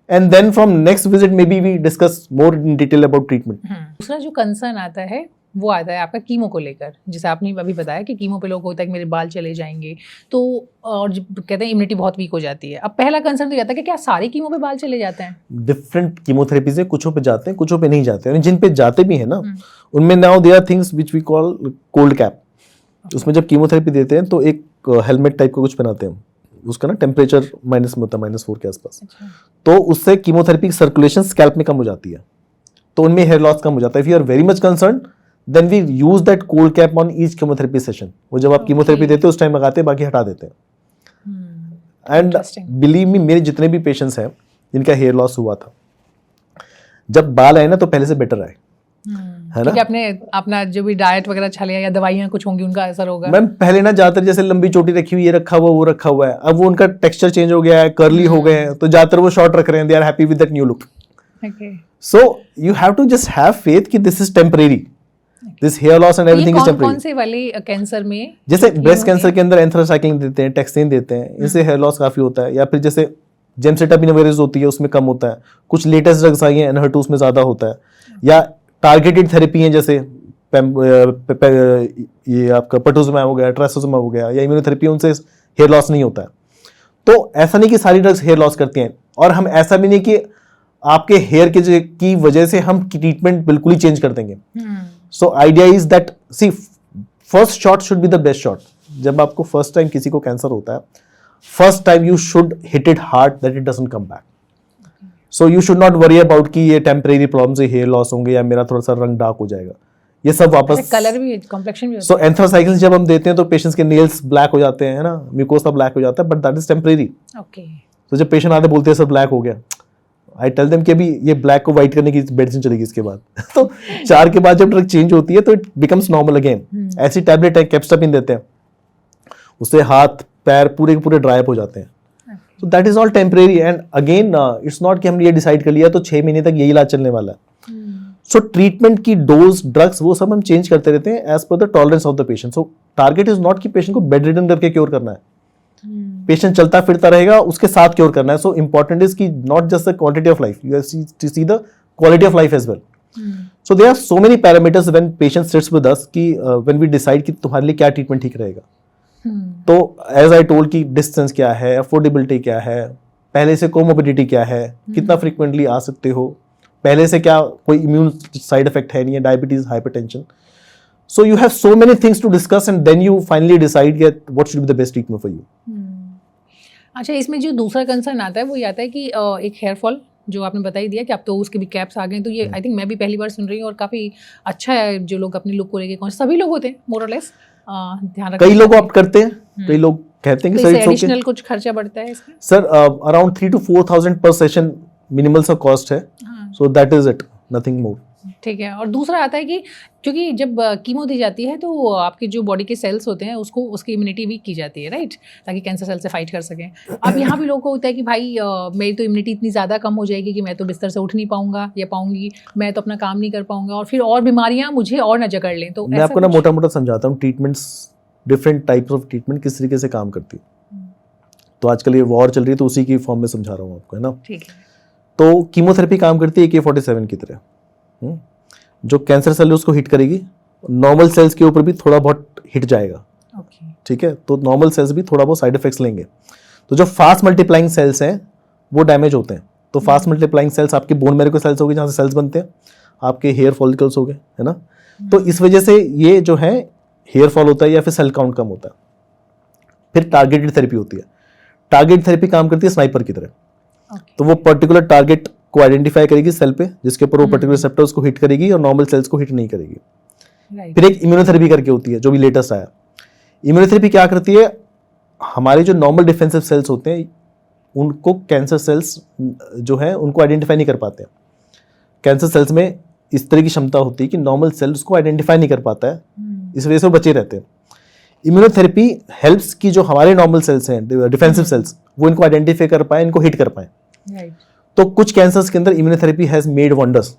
and then from next visit maybe we discuss more in detail about treatment. दूसरा जो कंसर्न आता है वो आता है आपका कीमो को लेकर, जैसे आपने अभी बताया कि कीमो पे लोग होता है कि मेरे बाल चले जाएंगे, तो और कहते हैं इम्यूनिटी बहुत वीक हो जाती है। अब पहला कंसर्न तो आता है कि क्या सारे कीमो पे बाल चले जाते हैं? डिफरेंट कीमोथेरेपी से कुछों पे जाते हैं, कुछों पे नहीं जाते हैं। जिन पे जाते भी हैं ना, उनमें now there are things which we call cold cap. उसमें जब कीमोथेरेपी देते हैं तो एक हेलमेट टाइप का कुछ पहनाते हैं, उसका ना टेम्परेचर माइनस में होता है, -4 के आसपास। तो उससे कीमोथेरेपी की सर्कुलेशन स्कैल्प में कम हो जाती है, तो उनमें हेयर लॉस कम हो जाता है। If you are very much concern, then we use that cold cap on each chemotherapy session. वो जब आप कीमोथेरेपी देते हैं उस टाइम लगाते हैं, बाकी हटा देते हैं। एंड बिलीव मी, मेरे जितने भी पेशेंट्स हैं जिनका हेयर लॉस हुआ था, जब बाल आए ना तो पहले से बेटर आए, है ना। आपने अपना जो भी डाइट वगैरह अच्छा लिया या दवाइयाँ कुछ होंगी, उनका असर होगा। मैम, पहले ना ज्यादातर जैसे लंबी चोटी रखी हुई, ये रखा हुआ, वो रखा हुआ है, अब वो उनका टेक्सचर चेंज हो गया है, कर्ली हो गए हैं, तो ज्यादातर वो शॉर्ट रख रहे हैं, they are happy with that new look. So you have to just have faith कि this is temporary, this hair loss and everything is temporary. कौन से वाले कैंसर में? जैसे ब्रेस्ट कैंसर के अंदर एंथ्रासाइक्लिन देते हैं, टैक्सिन देते हैं, इनसे हेयर लॉस काफी होता है। या फिर जैसे जेमसेटाबिन वगैरह होती है, उसमें कम होता है। कुछ लेटेस्ट ड्रग्स आई हैं, एनहर्टू, उसमें ज्यादा होता है। या टारगेटेड थेरेपी है, जैसे ये आपका पर्टुजिमाब हो गया, ट्राइसोजिमाब हो गया, या इम्यूनोथेरेपी, उनसे हेयर लॉस नहीं होता है। तो ऐसा नहीं कि सारी ड्रग्स हेयर लॉस करती हैं, और हम ऐसा भी नहीं कि आपके हेयर की वजह से हम ट्रीटमेंट बिल्कुल ही चेंज कर देंगे। So idea is that, see, first shot should be the best shot. जब आपको फर्स्ट टाइम किसी को कैंसर होता है, first time you should hit it hard that it doesn't come back. So you should not worry about कि ये टेम्परेरी प्रॉब्लम से हेयर लॉस होंगे या मेरा थोड़ा सा रंग डार्क हो जाएगा, ये सब वापस। कलर भी, कॉम्प्लेक्शन भी। सो एंथ्रासाइक्लिन जब हम देते हैं तो पेशेंट्स के नेल्स ब्लैक हो जाते हैं, है ना, म्यूकोसा ब्लैक हो जाता है, but that is temporary. Okay. तो जब पेशेंट आते बोलते हैं सर ब्लैक हो गया, आई टेल देम कि अभी ये ब्लैक को व्हाइट करने की मेडिसिन चलेगी इसके बाद। तो 4 के बाद जब ड्रग चेंज होती है तो इट बिकम्स नॉर्मल अगेन। ऐसी टैबलेट है, कैप्स्टापिन देते हैं, उससे हाथ पैर पूरे के पूरे ड्राई अप हो जाते हैं। So that is all temporary, and again it's not कि हमने ये डिसाइड कर लिया तो 6 महीने तक यही इलाज चलने वाला है। सो ट्रीटमेंट की डोज, ड्रग्स, वो सब हम चेंज करते रहते हैं as per the tolerance of the patient. So target is not कि पेशेंट को बेड रिडन करके क्योर करना है, पेशेंट चलता फिरता रहेगा उसके साथ क्योर करना है। सो इंपॉर्टेंट इज कि not just the quantity of life, you have to see the quality of life as well. So there are so many parameters when patient sits with us कि व्हेन वी डिसाइड कि तुम्हारे लिए क्या ट्रीटमेंट ठीक रहेगा। तो एज आई टोल्ड कि डिस्टेंस क्या है, अफोर्डेबिलिटी क्या है, पहले से कोमोबिडिटी क्या है, कितना फ्रीक्वेंटली आ सकते हो, पहले से क्या कोई इम्यून साइड इफेक्ट है नहीं है, diabetes, hypertension. So you have so many things to discuss and then you finally decide that what should be the best treatment for you. अच्छा, इसमें जो दूसरा कंसर्न आता है वो ये आता है कि एक हेयर फॉल जो आपने बता ही दिया कि अब तो उसके भी कैप्स आ गए, तो ये आई थिंक मैं भी पहली बार सुन रही हूँ, और काफ़ी अच्छा है जो लोग अपने लुक को लेके, सभी लोग होते हैं मोर और लेस, ध्यान रखना। कई लोग ऑप्ट करते हैं, कई लोग कहते हैं कि सर एडिशनल कुछ खर्चा बढ़ता है इसमें? सर अराउंड 3,000 to 4,000 पर सेशन मिनिमल सा कॉस्ट है, सो that is it, nothing more. ठीक है। और दूसरा आता है कि क्योंकि जब कीमो दी जाती है तो आपकी जो बॉडी के सेल्स होते हैं उसको उसकी इम्यूनिटी वीक की जाती है, राइट, ताकि कैंसर सेल से फाइट कर सकें। अब यहाँ भी लोगों को होता है कि भाई मेरी तो इम्यूनिटी इतनी ज़्यादा कम हो जाएगी कि मैं तो बिस्तर से उठ नहीं पाऊंगा या पाऊंगी, मैं तो अपना काम नहीं कर पाऊंगा और फिर और बीमारियाँ मुझे और न जकड़ लें। तो मैं आपको ना मोटा मोटा समझाता हूँ treatments, different types of treatment किस तरीके से काम करती है। तो आजकल ये वॉर चल रही है तो उसी की फॉर्म में समझा रहा हूँ आपको, है ना। ठीक है। तो कीमोथेरेपी काम करती है AK-47 की तरह। जो कैंसर सेल है उसको हिट करेगी, नॉर्मल सेल्स के ऊपर भी थोड़ा बहुत हिट जाएगा, ठीक है। तो नॉर्मल सेल्स भी थोड़ा बहुत साइड इफेक्ट्स लेंगे। तो जो फास्ट मल्टीप्लाइंग सेल्स हैं वो डैमेज होते हैं। तो फास्ट मल्टीप्लाइंग सेल्स आपके बोन मैरो के सेल्स हो गए जहाँ से सेल्स बनते हैं, आपके हेयर फॉलिकल्स हो गए, है ना। तो इस वजह से ये जो है हेयर फॉल होता है या फिर सेल काउंट कम होता है। फिर टारगेटेड थेरेपी होती है। टारगेट थेरेपी काम करती है स्नाइपर की तरह। तो वो पर्टिकुलर टारगेट को आइडेंटिफाई करेगी सेल पे जिसके ऊपर वो पर्टिकुलर रिसेप्टर उसको हिट करेगी और नॉर्मल सेल्स को हिट नहीं करेगी। फिर एक इम्यूनोथेरेपी करके होती है जो भी लेटेस्ट आया। इम्यूनोथेरेपी क्या करती है, हमारे जो नॉर्मल डिफेंसिव सेल्स होते हैं उनको कैंसर सेल्स जो है उनको आइडेंटिफाई नहीं कर पाते हैं। कैंसर सेल्स में इस तरह की क्षमता होती है कि नॉर्मल सेल उसको आइडेंटिफाई नहीं कर पाता है, इस वजह से वो बचे रहते हैं। इम्यूनोथेरेपी हेल्प्स की जो हमारे नॉर्मल सेल्स हैं डिफेंसिव सेल्स वो इनको आइडेंटिफाई कर पाए, इनको हिट कर पाए। तो कुछ कैंसर्स के अंदर इम्यूनोथेरेपी हैज मेड वंडर्स।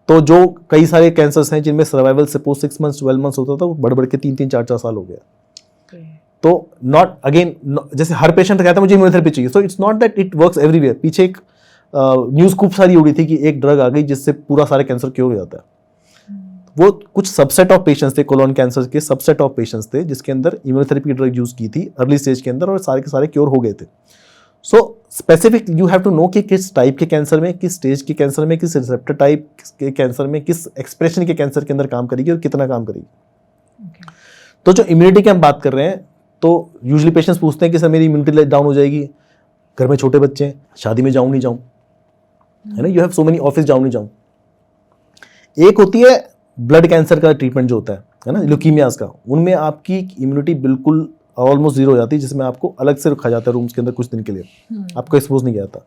तो जो कई सारे कैंसर्स हैं जिनमें सर्वाइवल सपोज 6 months 12 months होता था वो बढ़ बढ़ के 3-3 4-4 साल हो गया। तो नॉट अगेन जैसे हर पेशेंट कहता है मुझे इम्यूनोथेरेपी चाहिए, so it's not that it works everywhere. पीछे एक न्यूज़ खूब सारी उड़ी थी कि एक ड्रग आ गई जिससे पूरा सारा कैंसर क्योर हो जाता है। वो कुछ सबसेट ऑफ पेशेंट्स थे, कोलोन कैंसर के सबसेट ऑफ पेशेंट्स थे जिसके अंदर इम्यूनोथेरेपी ड्रग यूज की थी अर्ली स्टेज के अंदर और सारे के सारे क्योर हो गए थे। So specific you have to know कि किस टाइप के कैंसर में, किस स्टेज के कैंसर में, किस रिसेप्टर टाइप के कैंसर में, किस एक्सप्रेशन के कैंसर के अंदर काम करेगी और कितना काम करेगी। तो जो इम्यूनिटी की हम बात कर रहे हैं तो यूजुअली पेशेंट्स पूछते हैं कि सर मेरी इम्यूनिटी डाउन हो जाएगी, घर में छोटे बच्चे हैं, शादी में जाऊं नहीं जाऊं, है ना, you have so many, office जाऊं नहीं जाऊं। एक होती है ब्लड कैंसर का ट्रीटमेंट जो होता है ना, ल्यूकीमियाज का, उनमें आपकी इम्यूनिटी बिल्कुल ऑलमोस्ट जीरो हो जाती है, जिसमें आपको अलग से रखा जाता है रूम्स के अंदर कुछ दिन के लिए, आपको एक्सपोज नहीं किया जाता।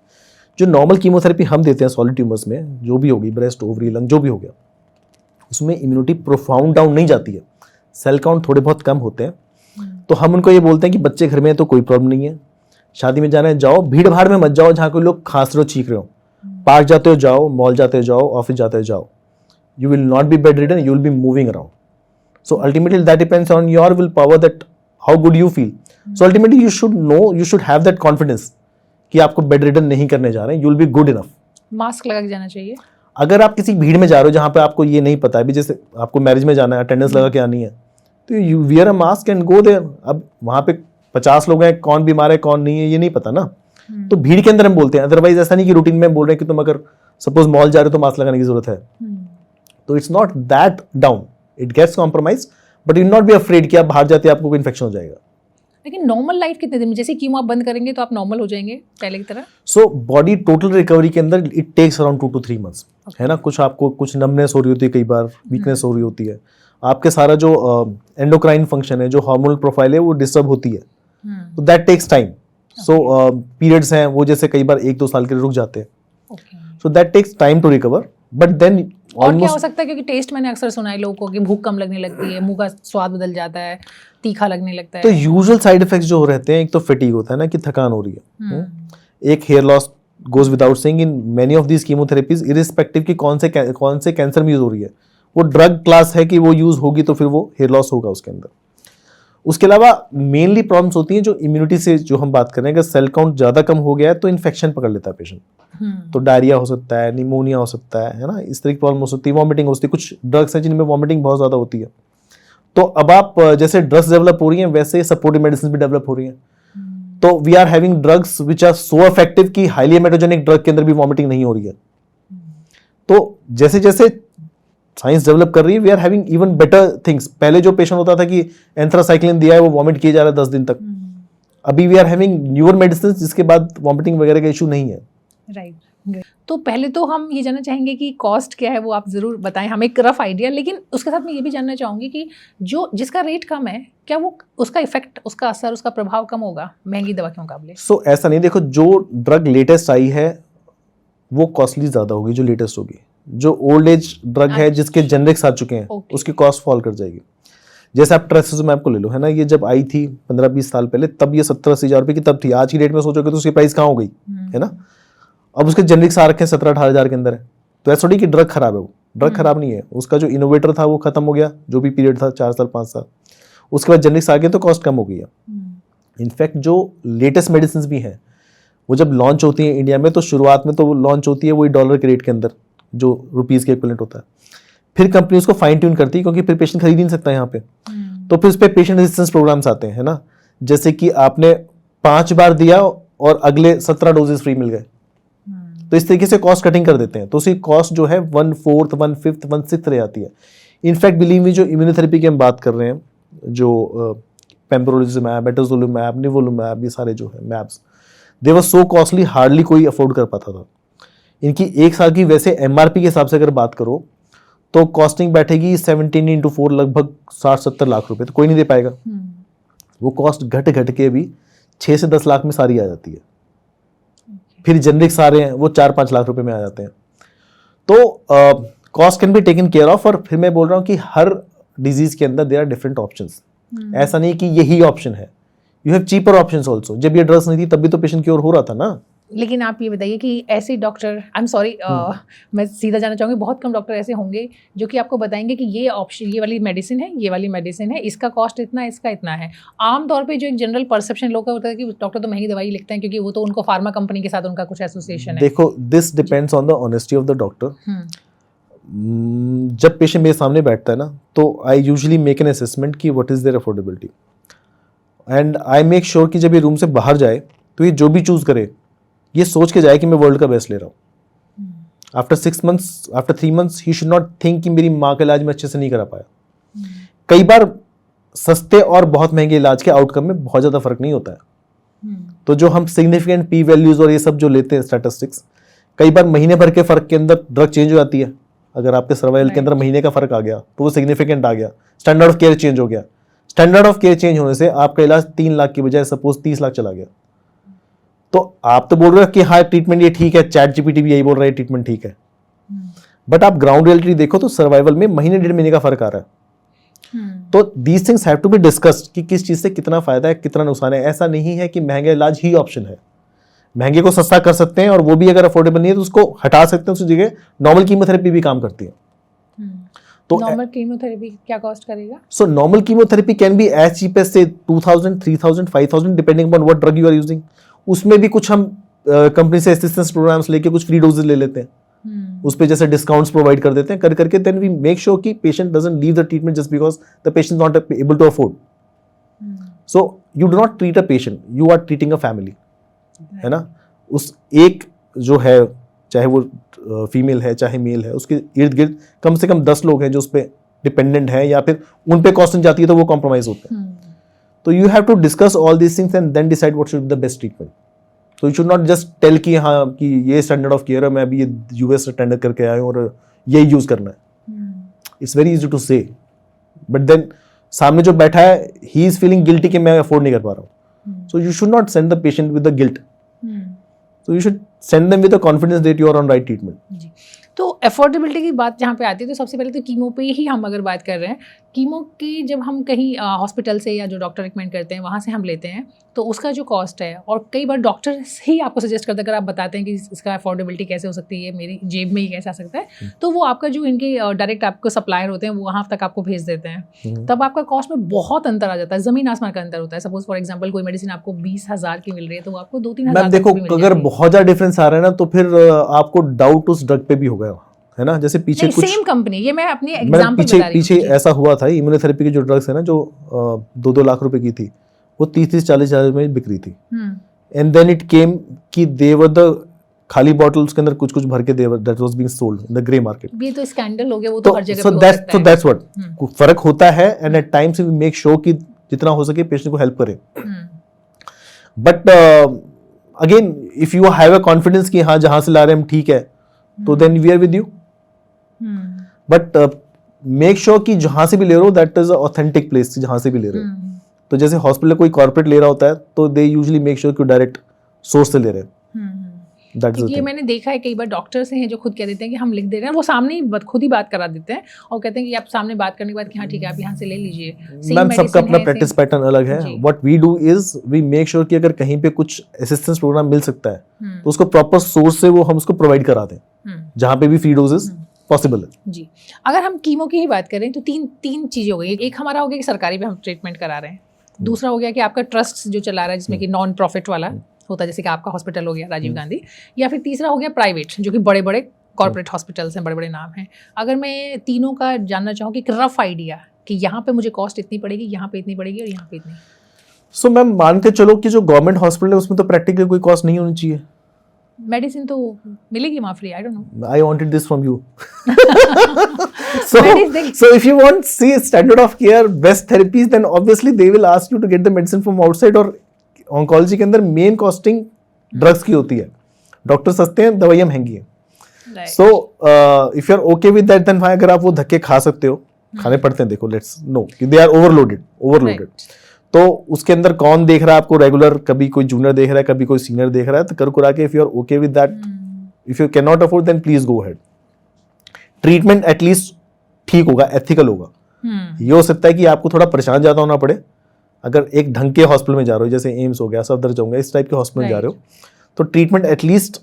जो नॉर्मल कीमोथेरेपी हम देते हैं सॉलिड ट्यूमर्स में, जो भी होगी, ब्रेस्ट, ओवरी, लंग, जो भी हो गया, उसमें इम्यूनिटी प्रोफाउंड डाउन नहीं जाती है, सेल काउंट थोड़े बहुत कम होते हैं। तो हम उनको ये बोलते हैं कि बच्चे घर में है तो कोई प्रॉब्लम नहीं है, शादी में जाना है जाओ, भीड़ भाड़ में मत जाओ जहाँ कोई लोग खांस रहे हो, चीख रहे हो, पार्क जाते हो जाओ, मॉल जाते हो जाओ, ऑफिस जाते हो जाओ, you will not be bedridden, you will be moving around. So ultimately that depends on your willpower, that how good you feel. So ultimately you should know, you should have that confidence कि आपको bedridden नहीं करने जा रहे हैं, you will be good enough. Mask लगा के जाना चाहिए। अगर आप किसी भीड़ में जा रहे हो जहाँ पे आपको ये नहीं पता है, भी जैसे आपको मैरिज में जाना है, अटेंडेंस लगा के आनी है, तो you wear a mask and go there. अब वहाँ पे 50 लोग हैं, कौन बीमार है कौन नहीं है ये नहीं पता ना, तो भीड़ के अंदर हम बोलते हैं। अदरवाइज ऐसा नहीं कि रूटीन में बोल रहे हैं कि तुम अगर सपोज मॉल जा रहे हो तो मास्क लगाने की जरूरत है, तो it's not that down, it gets compromise, but you not be afraid कि आप बाहर जाते आपको कोई इन्फेक्शन हो जाएगा। लेकिन नॉर्मल लाइफ कितने दिन में, जैसे कीमो आप बंद करेंगे तो आप नॉर्मल हो जाएंगे पहले की तरह? सो बॉडी टोटल रिकवरी के अंदर it takes around 2 to 3 months, है ना। कुछ आपको कुछ नमनेस हो रही होती है, कई बार वीकनेस हो रही होती है, आपके सारा जो एंडोक्राइन फंक्शन है, जो हार्मोनल प्रोफाइल है वो डिस्टर्ब होती है, तो that takes time. So periods हैं वो जैसे कई बार 1-2 साल के लिए रुक जाते हैं, so that takes time to recover, but then और क्या हो सकता है, क्योंकि टेस्ट मैंने अक्सर सुना है लोगों को कि भूख कम लगने लगती है, मुंह का स्वाद बदल जाता है, तीखा लगने लगता है। तो यूजुअल साइड इफेक्ट्स जो रहते हैं, एक तो फटीग होता है ना कि थकान हो रही है, एक hair loss goes without saying in many of these chemotherapies, irrespective कि कौन से कैंसर में यूज हो रही है, वो ड्रग क्लास है कि वो यूज होगी तो फिर वो हेयर लॉस होगा उसके अंदर। उसके अलावा मेनली प्रॉब्लम्स होती हैं जो इम्यूनिटी से, जो हम बात कर रहे हैं, अगर सेल काउंट ज्यादा कम हो गया है तो इन्फेक्शन पकड़ लेता है पेशेंट, तो डायरिया हो सकता है, निमोनिया हो सकता है ना, इस तरह की प्रॉब्लम हो सकती है, वॉमिटिंग हो सकती है। कुछ ड्रग्स हैं जिनमें वॉमिटिंग बहुत ज्यादा होती है। तो अब आप जैसे ड्रग्स डेवलप हो रही हैं वैसे सपोर्टिव मेडिसिन भी डेवलप हो रही हैं, तो we are having drugs which are so effective कि हाईली एमेटोजेनिक ड्रग के अंदर भी वॉमिटिंग नहीं हो रही है। तो जैसे जैसे साइंस डेवलप कर रही है, we are having even better things. पहले जो पेशेंट होता था कि एंथ्रासाइक्लिन दिया है वो वॉमिट किए जा रहा है 10 दिन तक, अभी we are having newer medicine जिसके बाद वॉमिटिंग वगैरह का इशू नहीं है। राइट। तो पहले तो हम ये जानना चाहेंगे कि कॉस्ट क्या है, वो आप जरूर बताएं, हमें एक रफ आइडिया। लेकिन उसके साथ मैं ये भी जानना चाहूंगी कि जो जिसका रेट कम है, क्या वो उसका इफेक्ट, उसका असर, उसका प्रभाव कम होगा महंगी दवा के मुकाबले? ऐसा नहीं, देखो जो ड्रग लेटेस्ट आई है वो कॉस्टली ज्यादा होगी, जो लेटेस्ट होगी, जो ओल्ड एज ड्रग है जिसके जेनरिक्स आ चुके हैं Okay. उसकी कॉस्ट फॉल कर जाएगी। जैसे आप ट्रेसिसोमैब को ले लो, है ना, ये जब आई थी 15-20 साल पहले, तब ये 70-80 हज़ार रुपए की तब थी। आज की डेट में सोचोगे तो उसकी प्राइस कहाँ हो गई, है ना। अब उसके जेनरिक्स आ रखे हैं 17-18 हज़ार के अंदर है। तो ऐसा नहीं कि ड्रग खराब है, वो ड्रग खराब नहीं है, उसका जो इनोवेटर था वो खत्म हो गया, जो भी पीरियड था 4 साल 5 साल, उसके बाद जेनरिक्स आ गए तो कॉस्ट कम हो गई है। इनफैक्ट जो लेटेस्ट मेडिसिन भी हैं वो जब लॉन्च होती हैं इंडिया में तो शुरुआत में तो वो लॉन्च होती है वही डॉलर के रेट के अंदर जो रुपीज़ के इक्विवेलेंट होता है। फिर कंपनी उसको फाइन ट्यून करती है क्योंकि फिर पेशेंट खरीद ही नहीं सकता यहाँ पे। तो फिर उस पर पेशेंट रेजिस्टेंस प्रोग्राम्स आते हैं, है ना, जैसे कि आपने 5 बार दिया और अगले 17 डोजेस फ्री मिल गए। तो इस तरीके से कॉस्ट कटिंग कर देते हैं, तो उसकी कॉस्ट जो है 1/4, 1/5, 1/6 रह जाती है। इनफैक्ट बिलीव मी, जो इम्यूनोथेरेपी की हम बात कर रहे हैं, जो पेम्ब्रोलिजुमैब, एटोजुलिजुमैब, निवोलुमैब, ये सारे जो है मैब्स, दे वर सो कॉस्टली, हार्डली कोई अफोर्ड कर पाता था। इनकी 1 साल की वैसे एमआरपी के हिसाब से अगर बात करो तो कॉस्टिंग बैठेगी 17 × 4 लगभग 60-70 लाख रुपए, तो कोई नहीं दे पाएगा। वो कॉस्ट घट घट के भी 6 से 10 लाख में सारी आ जाती है। फिर जेनरिक सारे हैं वो 4-5 लाख रुपए में आ जाते हैं। तो cost can be taken care of. और फिर मैं बोल रहा हूँ कि हर डिजीज के अंदर देयर आर डिफरेंट ऑप्शंस। ऐसा नहीं कि यही ऑप्शन है, you have cheaper options also. जब ये ड्रग्स नहीं थी तब भी तो पेशेंट क्योर हो रहा था ना। लेकिन आप ये बताइए कि ऐसे डॉक्टर, आई एम सॉरी, मैं सीधा जाना चाहूँगी, बहुत कम डॉक्टर ऐसे होंगे जो कि आपको बताएंगे कि ये ऑप्शन, ये वाली मेडिसिन है, ये वाली मेडिसिन है, इसका कॉस्ट इतना है, इसका इतना है। आमतौर पे जो एक जनरल परसेप्शन लोग का होता है कि डॉक्टर तो महंगी दवाई लिखते हैं क्योंकि वो तो उनको फार्मा कंपनी के साथ उनका कुछ एसोसिएशन है। देखो, this depends on the honesty of the doctor. जब पेशेंट मेरे सामने बैठता है ना तो I usually make an assessment कि what is their affordability, and I make sure कि जब ये रूम से बाहर जाए तो ये जो भी चूज करे ये सोच के जाए कि मैं वर्ल्ड का बेस्ट ले रहा हूँ। After 6 months, after 3 months he should not think कि मेरी माँ का इलाज मैं अच्छे से नहीं करा पाया। कई बार सस्ते और बहुत महंगे इलाज के आउटकम में बहुत ज़्यादा फर्क नहीं होता है। तो जो हम सिग्निफिकेंट पी वैल्यूज और ये सब जो लेते हैं स्टैटिस्टिक्स, कई बार महीने भर के फर्क के अंदर ड्रग चेंज हो जाती है। अगर आपके सर्वाइवल के अंदर महीने का फर्क आ गया तो वो सिग्निफिकेंट आ गया, स्टैंडर्ड ऑफ केयर चेंज हो गया। स्टैंडर्ड ऑफ केयर चेंज होने से आपका इलाज 3 लाख की बजाय सपोज 30 लाख चला गया। तो आप तो बोल रहे हो कि हाँ ट्रीटमेंट ये ठीक है, चैट जीपीटी भी यही बोल रहा है ट्रीटमेंट ठीक है, बट आप ग्राउंड रियलिटी देखो तो सर्वाइवल में महीने 1.5 महीने का फर्क आ रहा है। तो these things have to be discussed कि किस चीज से कितना फायदा है, कितना नुकसान है। ऐसा नहीं है कि महंगा इलाज ही ऑप्शन है। महंगे को सस्ता कर सकते हैं और वो भी अगर अफोर्डेबल नहीं है तो उसको हटा सकते हैं, उसकी जगह नॉर्मल कीमोथेरेपी भी काम करती है। तो नॉर्मल कीमोथेरेपी क्या कॉस्ट करेगा? So normal chemotherapy can be as cheap as से 2000, 3000, 5000 depending upon what drug you are using. उसमें भी कुछ हम कंपनी से असिस्टेंस प्रोग्राम्स लेके कुछ फ्री डोजेस ले लेते हैं, उस पे जैसे डिस्काउंट्स प्रोवाइड कर देते हैं कर करके, देन वी मेक श्योर कि patient doesn't leave the treatment just because the patient not able to afford. So you do not treat a patient, you are treating a family, है ना। उस एक जो है, चाहे वो फीमेल है चाहे मेल है, उसके इर्द गिर्द कम से कम 10 लोग हैं जो उस पर डिपेंडेंट है या फिर उन पे कॉस्ट जाती है तो वो कॉम्प्रोमाइज होते हैं। तो you have to discuss all these things and then decide what should be the best treatment. तो you should not just tell कि हाँ कि ये स्टैंडर्ड ऑफ केयर है, मैं अभी ये यूएस स्टैंडर्ड करके आया हूँ और ये यूज करना है। इट्स वेरी इजी टू से, बट देन सामने जो बैठा है ही इज फीलिंग गिल्टी कि मैं अफोर्ड नहीं कर पा रहा हूँ। सो you should not send the patient with the guilt, so you should send them with the confidence that you are on right treatment. जी, तो अफोर्डेबिलिटी की बात जहाँ पे आती है तो सबसे पहले तो कीमो पे ही हम अगर बात कर रहे हैं, कीमो की जब हम कहीं हॉस्पिटल से या जो डॉक्टर रिकमेंड करते हैं वहाँ से हम लेते हैं तो उसका जो कॉस्ट है, और कई बार डॉक्टर ही आपको सजेस्ट करते हैं, अगर आप बताते हैं कि इसका अफोर्डेबिलिटी कैसे हो सकती है, मेरी जेब में ही कैसे आ सकता है, तो वो आपका जो इनके डायरेक्ट आपको सप्लायर होते हैं वो वहाँ तक आपको भेज देते हैं। तब आपका कॉस्ट में बहुत अंतर आ जाता है, ज़मीन आसमान का अंतर होता है। सपोज फॉर एग्जाम्पल कोई मेडिसिन आपको 20,000 की मिल रही है तो वो आपको 2-3 हज़ार। मैम देखो, अगर बहुत ज़्यादा डिफरेंस आ रहा है ना तो फिर आपको डाउट उस ड्रग पे भी हो गया, है ना। जैसे पीछे कुछ सेम कंपनी, ये मैं अपनी एग्जांपल बता रही हूँ। पीछे ऐसा हुआ था, इम्यूनोथेरेपी की जो ड्रग्स है ना जो 2-2 लाख रुपए की थी, वो 30-40 हज़ार में बिक रही थी। एंड देन इट केम कि दे वर द खाली बॉटल्स के अंदर कुछ कुछ भर के they were that was being sold in the grey market. ये तो स्कैंडल हो गया, वो तो हर जगह पे हो सकता है। So that's what फर्क होता है, and at times we make sure कि जितना हो सके पेशेंट को हेल्प करें। But again if you have a confidence कि हाँ जहां से ला रहे हैं हम ठीक है, तो then we are with you. But make sure कि जहां से भी ले रहे हो दैट इज ऑथेंटिक प्लेस, जहां से भी ले रहे हो। तो जैसे हॉस्पिटल कोई कॉर्पोरेट ले रहा होता है तो दे यूजुअली मेक श्योर कि डायरेक्ट सोर्स से ले रहे हैं। दैट्स द क्योंकि ये थिंग। मैंने देखा है कई बार डॉक्टर्स हैं जो खुद कह देते हैं कि हम लिख दे रहे हैं, वो सामने ही खुद ही बात करा देते हैं और कहते हैं कि आप सामने बात करने के बाद कि हाँ ठीक है आप यहाँ से ले लीजिए। मैम सबका अपना प्रैक्टिस पैटर्न अलग है। जी। What we do is we make sure कि अगर कहीं पे कुछ असिस्टेंस प्रोग्राम मिल सकता है हम्म। तो उसको प्रॉपर सोर्स से वो हम उसको प्रोवाइड करा दें, जहाँ पे भी फ्री डोजेस पॉसिबल है। जी। अगर हम कीमो की ही बात करें तो तीन चीज़ें हो गई। एक हमारा हो गया कि सरकारी पे हम ट्रीटमेंट करा रहे हैं, दूसरा हो गया कि आपका ट्रस्ट जो चला रहा है जिसमें कि नॉन प्रॉफिट वाला होता है, जैसे कि आपका हॉस्पिटल हो गया राजीव गांधी, या फिर तीसरा हो गया प्राइवेट जो कि बड़े बड़े कॉर्पोरेट हॉस्पिटल्स हैं, बड़े बड़े नाम हैं। अगर मैं तीनों का जानना चाहूँ कि एक रफ आइडिया कि यहाँ पे मुझे कॉस्ट इतनी पड़ेगी, यहाँ पे इतनी पड़ेगी और यहाँ पे इतनी। सो मैम मान के चलो कि जो गवर्नमेंट हॉस्पिटल है उसमें तो प्रैक्टिकली कोई कॉस्ट नहीं होनी चाहिए। मेडिसिन तो मिलेगी वहाँ free, I don't know. I wanted this from you. Medicine. So if you want see standard of care, best therapies, then obviously they will ask you to get the medicine from outside. और oncology के अंदर main costing drugs की होती है। डॉक्टर सस्ते हैं, दवाइयाँ महंगी हैं। Right. So if you are okay with that, then fine, अगर आप वो धक्के खा सकते हो, खाने पड़ते हैं, देखो let's know कि they are overloaded. Right. तो उसके अंदर कौन देख रहा है आपको रेगुलर, कभी कोई जूनियर देख रहा है, कभी कोई सीनियर देख रहा है, तो कर कुरा के if you are okay with that, if you can not afford then please go ahead. Treatment at least ठीक होगा, एथिकल होगा। ये हो सकता है कि आपको थोड़ा परेशान ज्यादा होना पड़े अगर एक ढंग के हॉस्पिटल में जा रहे हो, जैसे एम्स हो गया, सफदरजंग हो गया, इस टाइप के हॉस्पिटल में जा रहे हो, तो ट्रीटमेंट एटलीस्ट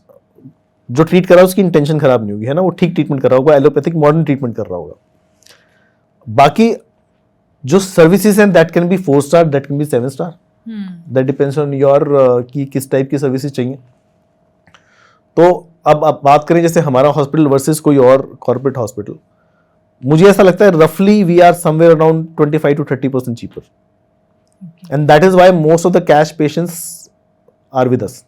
जो ट्रीट कर रहा है उसकी इंटेंशन खराब नहीं होगी, है ना, वो ठीक ट्रीटमेंट कर रहा होगा, एलोपैथिक मॉडर्न ट्रीटमेंट कर रहा होगा। बाकी जो सर्विसेज हैं that can be 4 star, that can be 7 star, that depends on your कि किस टाइप की सर्विसेज चाहिए। तो अब आप बात करें जैसे हमारा हॉस्पिटल वर्सेस कोई और कॉर्पोरेट हॉस्पिटल, मुझे ऐसा लगता है रफली we are somewhere around 25 to 30% cheaper, and that is why most of the cash patients are with us.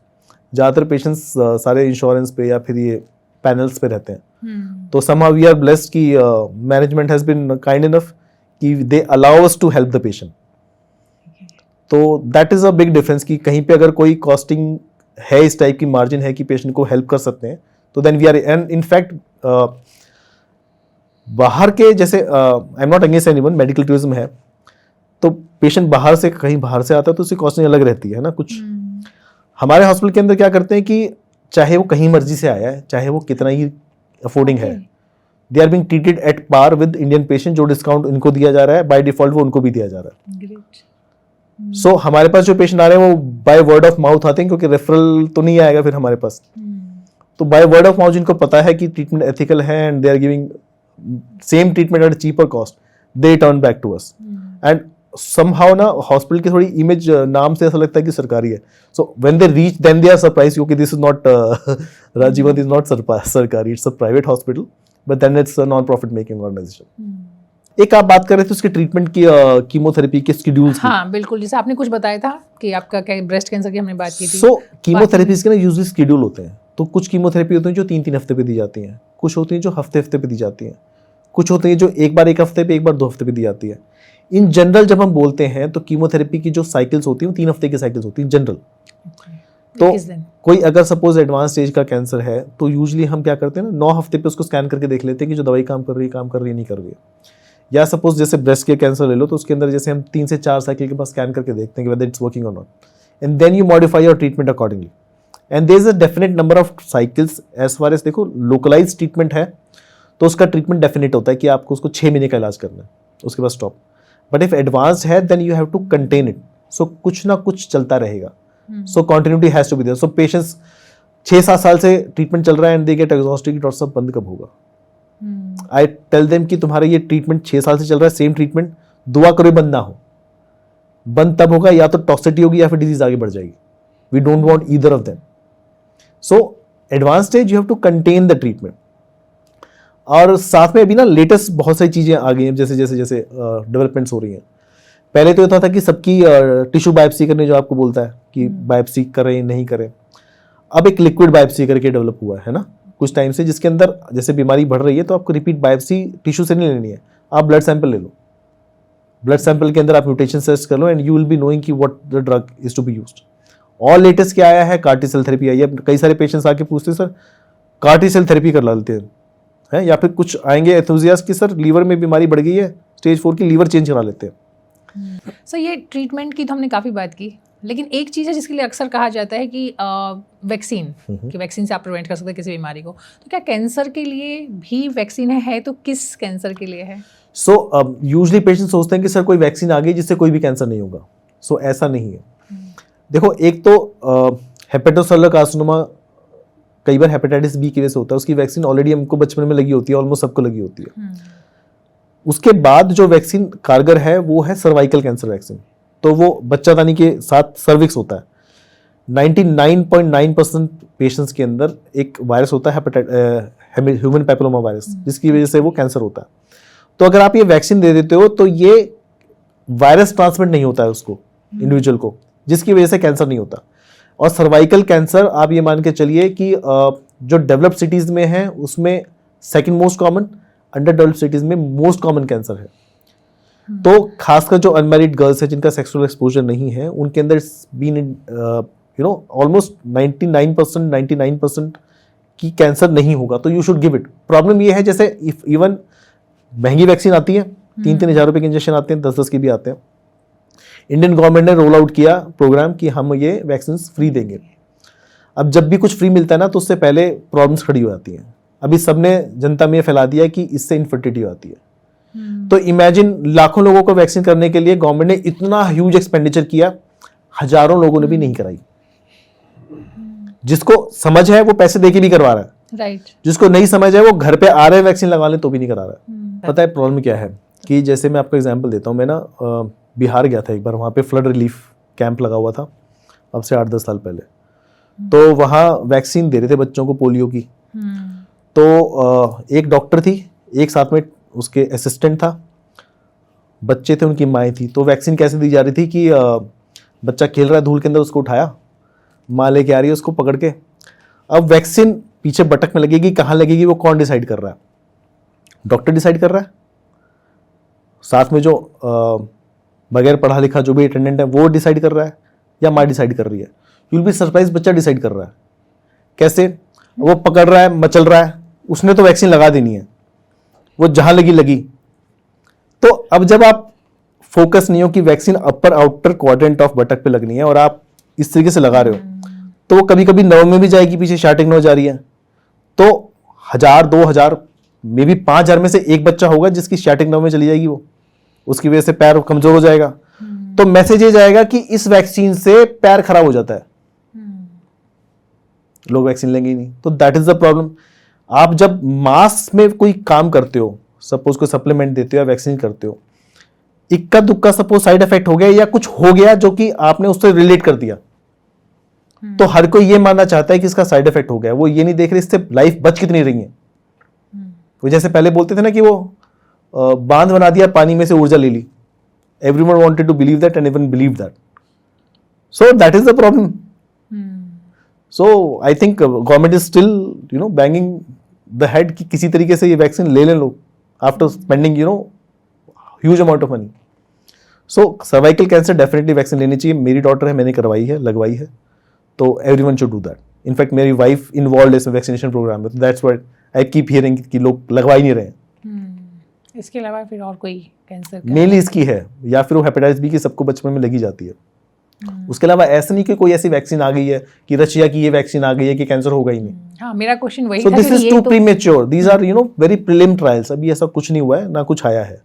ज़्यादातर पेशेंट्स सारे इंश्योरेंस पे या फिर ये पैनल्स पे रहते हैं। तो somehow we are blessed कि management has been kind enough कि they allow us to help the patient. तो that is a big difference कि कहीं पे अगर कोई कॉस्टिंग है, इस टाइप की मार्जिन है कि पेशेंट को हेल्प कर सकते हैं, तो then we are, and in fact बाहर के जैसे I am not against anyone, medical tourism है तो पेशेंट बाहर से कहीं बाहर से आता है तो उसकी कॉस्टिंग अलग रहती है ना कुछ। हमारे हॉस्पिटल के अंदर क्या करते हैं कि चाहे वो कहीं मर्जी से आया है, चाहे वो कितना ही अफोर्डिंग है, they are being treated at par with Indian patient. जो डिस्काउंट इनको दिया जा रहा है बाय डिफॉल्ट वो उनको भी दिया जा रहा है। सो हमारे पास जो पेशेंट आ रहे हैं वो बाय वर्ड ऑफ माउथ आते हैं, क्योंकि रेफरल तो नहीं आएगा फिर हमारे पास। तो बाय वर्ड ऑफ माउथ जिनको पता है कि ट्रीटमेंट एथिकल है and they are giving same treatment at cheaper cost, they turn back to us. And somehow ना हॉस्पिटल की थोड़ी इमेज नाम से ऐसा लगता है कि सरकारी है, so when they reach then they are surprise क्योंकि this is not Rajiv Gandhi is not सरकारी, it's a private hospital but then it's a non profit making organisation. एक आप बात कर रहे थे उसके ट्रीटमेंट की, कीमोथेरेपी के शेड्यूल्स की। हाँ बिल्कुल, जैसे आपने कुछ बताया था कि आपका क्या ब्रेस्ट कैंसर की हमने बात की थी। सो कीमोथेरेपीज के ना यूजुअली शेड्यूल होते हैं। तो कुछ कीमोथेरेपी होती हैं जो 3-3 हफ्ते पे दी जाती हैं, कुछ होती हैं जो हफ्ते पे दी जाती हैं, कुछ होती हैं जो एक बार 1 हफ्ते पे, एक बार 2 हफ्ते पे दी जाती है। इन जनरल जब हम बोलते हैं तो कीमोथेरेपी की जो साइकिल्स होती हैं वो 3 हफ्ते की साइकिल्स होती हैं जनरल। तो कोई अगर सपोज एडवांस स्टेज का कैंसर है तो यूजुअली हम क्या करते हैं ना, 9 हफ्ते पे उसको स्कैन करके देख लेते हैं कि जो दवाई काम कर रही है नहीं कर रही है। या सपोज जैसे ब्रेस्ट के कैंसर ले लो तो उसके अंदर जैसे हम 3 से 4 साइकिल के बाद स्कैन करके देखते हैं कि वेदर इट्स वर्किंग और not, and then you modify your treatment accordingly. And there is a definite number of cycles as far as देखो लोकलाइज ट्रीटमेंट है तो उसका ट्रीटमेंट डेफिनेट होता है कि आपको उसको 6 महीने का इलाज करना है, उसके बाद स्टॉप। बट इफ एडवांस है then you have to contain it, so कुछ ना कुछ चलता रहेगा। So continuity has to be there. So patients 6-7 साल से ट्रीटमेंट चल रहा है and they get exhausted, doctor साहब बंद कब होगा? आई टेल देम कि तुम्हारा ये ट्रीटमेंट 6 साल से चल रहा है, सेम ट्रीटमेंट, दुआ करो बंद ना हो। बंद तब होगा या तो टॉक्सिसिटी होगी या फिर डिजीज आगे बढ़ जाएगी। We don't want either of them. So advance stage you have to contain the treatment. और साथ में अभी ना लेटेस्ट बहुत सारी चीजें आ गई हैं, जैसे डेवलपमेंट्स हो रही हैं। पहले तो ये था कि सबकी टिश्यू बायोप्सी करने जो आपको बोलता है कि बायोप्सी करें नहीं करें, अब एक लिक्विड बायोप्सी करके डेवलप हुआ है ना कुछ टाइम से, जिसके अंदर जैसे बीमारी बढ़ रही है तो आपको रिपीट बायोप्सी टिश्यू से नहीं लेनी है, आप ब्लड सैंपल ले लो। ब्लड सैंपल के अंदर आप म्यूटेशन सर्च कर लो and you will be knowing कि what the drug is to be used. और लेटेस्ट क्या आया है, CAR-T सेल थेरेपी आई है। कई सारे पेशेंट्स आके पूछते हैं सर CAR-T सेल थेरेपी कर लेते हैं, या फिर कुछ आएंगे एंथुसियास्ट कि सर लीवर में बीमारी बढ़ गई है, स्टेज 4 की, लीवर चेंज करा लेते हैं। सर ये ट्रीटमेंट की तो हमने काफ़ी बात की, लेकिन एक चीज़ है जिसके लिए अक्सर कहा जाता है कि वैक्सीन, कि वैक्सीन से आप प्रिवेंट कर सकते हैं किसी बीमारी को, तो क्या कैंसर के लिए भी वैक्सीन है तो किस कैंसर के लिए है? सो यूजली पेशेंट सोचते हैं कि सर कोई वैक्सीन आ गई जिससे कोई भी कैंसर नहीं होगा। सो ऐसा नहीं है। देखो, एक तो हेपेटोसेलुलर कार्सिनोमा कई बार हेपेटाइटिस बी की वजह से होता है, उसकी वैक्सीन ऑलरेडी हमको बचपन में लगी होती है, ऑलमोस्ट सबको लगी होती है। उसके बाद जो वैक्सीन कारगर है वो है सर्वाइकल कैंसर वैक्सीन, तो वो बच्चादानी के साथ सर्विक्स होता है। 99.9% पेशेंट्स के अंदर एक वायरस होता है ह्यूमन पैपिलोमा वायरस, जिसकी वजह से वो कैंसर होता है। तो अगर आप ये वैक्सीन दे देते हो तो ये वायरस ट्रांसमिट नहीं होता है उसको, इंडिविजुअल को, जिसकी वजह से कैंसर नहीं होता। और सर्वाइकल कैंसर आप ये मान के चलिए कि जो डेवलप्ड सिटीज में है उसमें second most common, under developed cities में मोस्ट कॉमन कैंसर है। तो खासकर जो अनमैरिड गर्ल्स है जिनका सेक्सुअल एक्सपोजर नहीं है, उनके अंदर बीन ऑलमोस्ट 99% की कैंसर नहीं होगा, तो you should give it. Problem ये है जैसे इवन महंगी वैक्सीन आती है, 3-3 हज़ार रुपए के इंजेक्शन आते हैं, 10-10 के भी आते हैं। इंडियन गवर्नमेंट ने रोल आउट किया प्रोग्राम कि हम ये वैक्सीन फ्री देंगे। अब जब भी कुछ फ्री मिलता है ना तो उससे पहले प्रॉब्लम्स खड़ी हो जाती हैं। अभी सबने जनता में फैला दिया कि इससे इनफर्टिलिटी आती है। तो इमेजिन लाखों लोगों को वैक्सीन करने के लिए गवर्नमेंट ने इतना ह्यूज एक्सपेंडिचर किया, हजारों लोगों ने भी नहीं कराई। जिसको समझ है वो पैसे देके भी करवा रहा है, राइट। जिसको नहीं समझ है वो घर पे आ रहे हैं वैक्सीन लगवा लें तो भी नहीं करा रहा है। पता है प्रॉब्लम क्या है कि जैसे मैं आपको एग्जांपल देता हूँ, मैं ना बिहार गया था एक बार, वहाँ पे फ्लड रिलीफ कैंप लगा हुआ था अब से 8-10 साल पहले। तो वहाँ वैक्सीन दे रहे थे बच्चों को पोलियो की। तो एक डॉक्टर थी, एक साथ में उसके असिस्टेंट था, बच्चे थे, उनकी माएँ थी। तो वैक्सीन कैसे दी जा रही थी कि बच्चा खेल रहा है धूल के अंदर, उसको उठाया, माँ लेके आ रही है उसको पकड़ के। अब वैक्सीन पीछे बटक में लगेगी, कहाँ लगेगी वो कौन डिसाइड कर रहा है? डॉक्टर डिसाइड कर रहा है, साथ में जो बगैर पढ़ा लिखा जो भी अटेंडेंट है वो डिसाइड कर रहा है, या माँ डिसाइड कर रही है? यू विल बी सरप्राइज, बच्चा डिसाइड कर रहा है। कैसे? वो पकड़ रहा है, मचल रहा है, उसने तो वैक्सीन लगा देनी है, वो जहां लगी लगी। तो अब जब आप फोकस नहीं हो कि vaccine upper outer quadrant of buttock पे लगनी है और आप इस तरीके से लगा रहे हो, तो वो कभी कभी नर्व में भी जाएगी, पीछे स्टार्टिंग नर्व जा रही है। तो 1000, 2000, मे बी 5000 में से एक बच्चा होगा जिसकी स्टार्टिंग नर्व में चली जाएगी, वो उसकी वजह से पैर कमजोर हो जाएगा। तो मैसेज ये जाएगा कि इस वैक्सीन से पैर खराब हो जाता है, लोग वैक्सीन लेंगे ही नहीं। तो दैट इज द प्रॉब्लम। आप जब मास में कोई काम करते हो, सपोज कोई सप्लीमेंट देते हो या वैक्सीन करते हो, इक्का दुक्का सपोज साइड इफेक्ट हो गया या कुछ हो गया जो कि आपने उससे रिलेट कर दिया, तो हर कोई ये मानना चाहता है कि इसका साइड इफेक्ट हो गया। वो ये नहीं देख रहे इससे लाइफ बच कितनी रही है। वो जैसे पहले बोलते थे ना कि वो बांध बना दिया, पानी में से ऊर्जा ले ली। Everyone wanted to believe that and everyone believe that. So that is the problem. So I think government is still banging the head कि किसी तरीके से ये वैक्सीन ले लें लोग, after spending huge amount of money. So cervical cancer definitely vaccine लेनी चाहिए। मेरी डॉटर है, मैंने करवाई है, लगवाई है, तो everyone should do that. In fact मेरी वाइफ इन्वॉल्व है वैक्सीनेशन प्रोग्राम में, तो that's what I keep hearing कि लोग लगवा ही नहीं रहे हैं। इसके अलावा फिर और कोई कैंसर मेनली इसकी है, या फिर वो हेपेटाइटिस बी की सबको बचपन में लगी जाती है। उसके अलावा ऐसा नहीं कि कोई ऐसी वैक्सीन आ गई है कि रशिया की ये वैक्सीन आ गई है कि कैंसर होगा ही नहीं। हाँ, मेरा क्वेश्चन वही सो था। This is too premature, these are very prelim trials. अभी ऐसा कुछ नहीं हुआ है, ना कुछ आया है।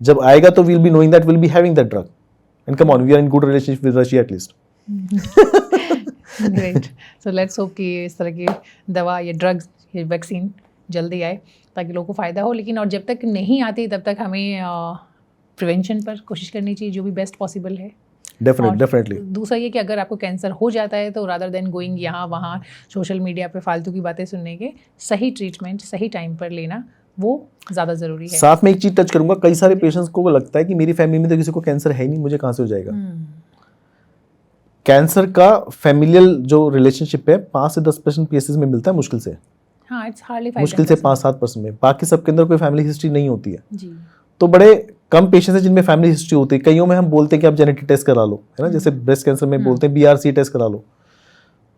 जब आएगा तो we'll be knowing that will be having that drug, and come on, we are in good relationship with Russia at least. Great. So let's hope कि इस तरह की दवा, ये ड्रग्स, ये वैक्सीन जल्दी आए ताकि लोगों को फ़ायदा हो। लेकिन और जब तक नहीं आती तब तक हमें प्रिवेंशन पर कोशिश करनी चाहिए जो भी बेस्ट पॉसिबल है। डेफिनेटली। दूसरा ये कि अगर आपको कैंसर हो जाता है तो रादर देन गोइंग यहाँ वहाँ सोशल मीडिया पे फालतू की बातें सुनने के, सही ट्रीटमेंट सही टाइम पर लेना वो ज़्यादा ज़रूरी है। साथ में एक चीज़ टच करूंगा, कई सारे पेशेंट्स को लगता है कि मेरी फैमिली में तो किसी को कैंसर है ही नहीं, मुझे कहाँ से हो जाएगा। कैंसर का फैमिलियल जो रिलेशनशिप है 5 से 10% केसेस में मिलता है मुश्किल से। हाँ, इट्स हार्डली मुश्किल से 5-7% में, बाकी सबके अंदर कोई फैमिली हिस्ट्री नहीं होती है। जी। तो बड़े कम पेशेंट्स हैं जिनमें फैमिली हिस्ट्री होती है। कईयों में हम बोलते हैं कि आप जेनेटिक टेस्ट करा लो, है ना, जैसे ब्रेस्ट कैंसर में बोलते हैं BRCA टेस्ट करा लो।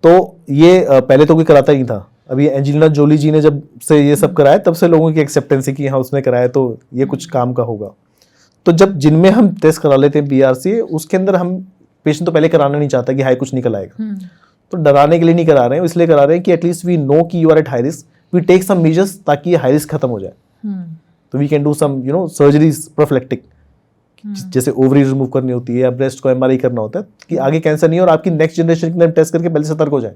तो ये पहले तो कोई कराता ही नहीं था। अभी एंजेलिना जोली जी ने जब से ये सब कराया तब से लोगों की एक्सेप्टेंस है कि हाँ उसने कराया तो ये कुछ काम का होगा। तो जब जिनमें हम टेस्ट करा लेते हैं BRCA, उसके अंदर हम पेशेंट तो पहले कराना नहीं चाहता कि हाई कुछ निकल आएगा, तो डराने के लिए नहीं करा रहे हैं, इसलिए करा रहे हैं कि एटलीस्ट वी नो कि you are at high risk, we take some measures ताकि ये हाई रिस्क खत्म हो जाए। तो we can do some surgeries prophylactic, जैसे ओवरी रिमूव करनी होती है या ब्रेस्ट को एमआरआई करना होता है कि आगे कैंसर नहीं है और आपकी नेक्स्ट जनरेशन के अंदर टेस्ट करके पहले सतर्क हो जाए,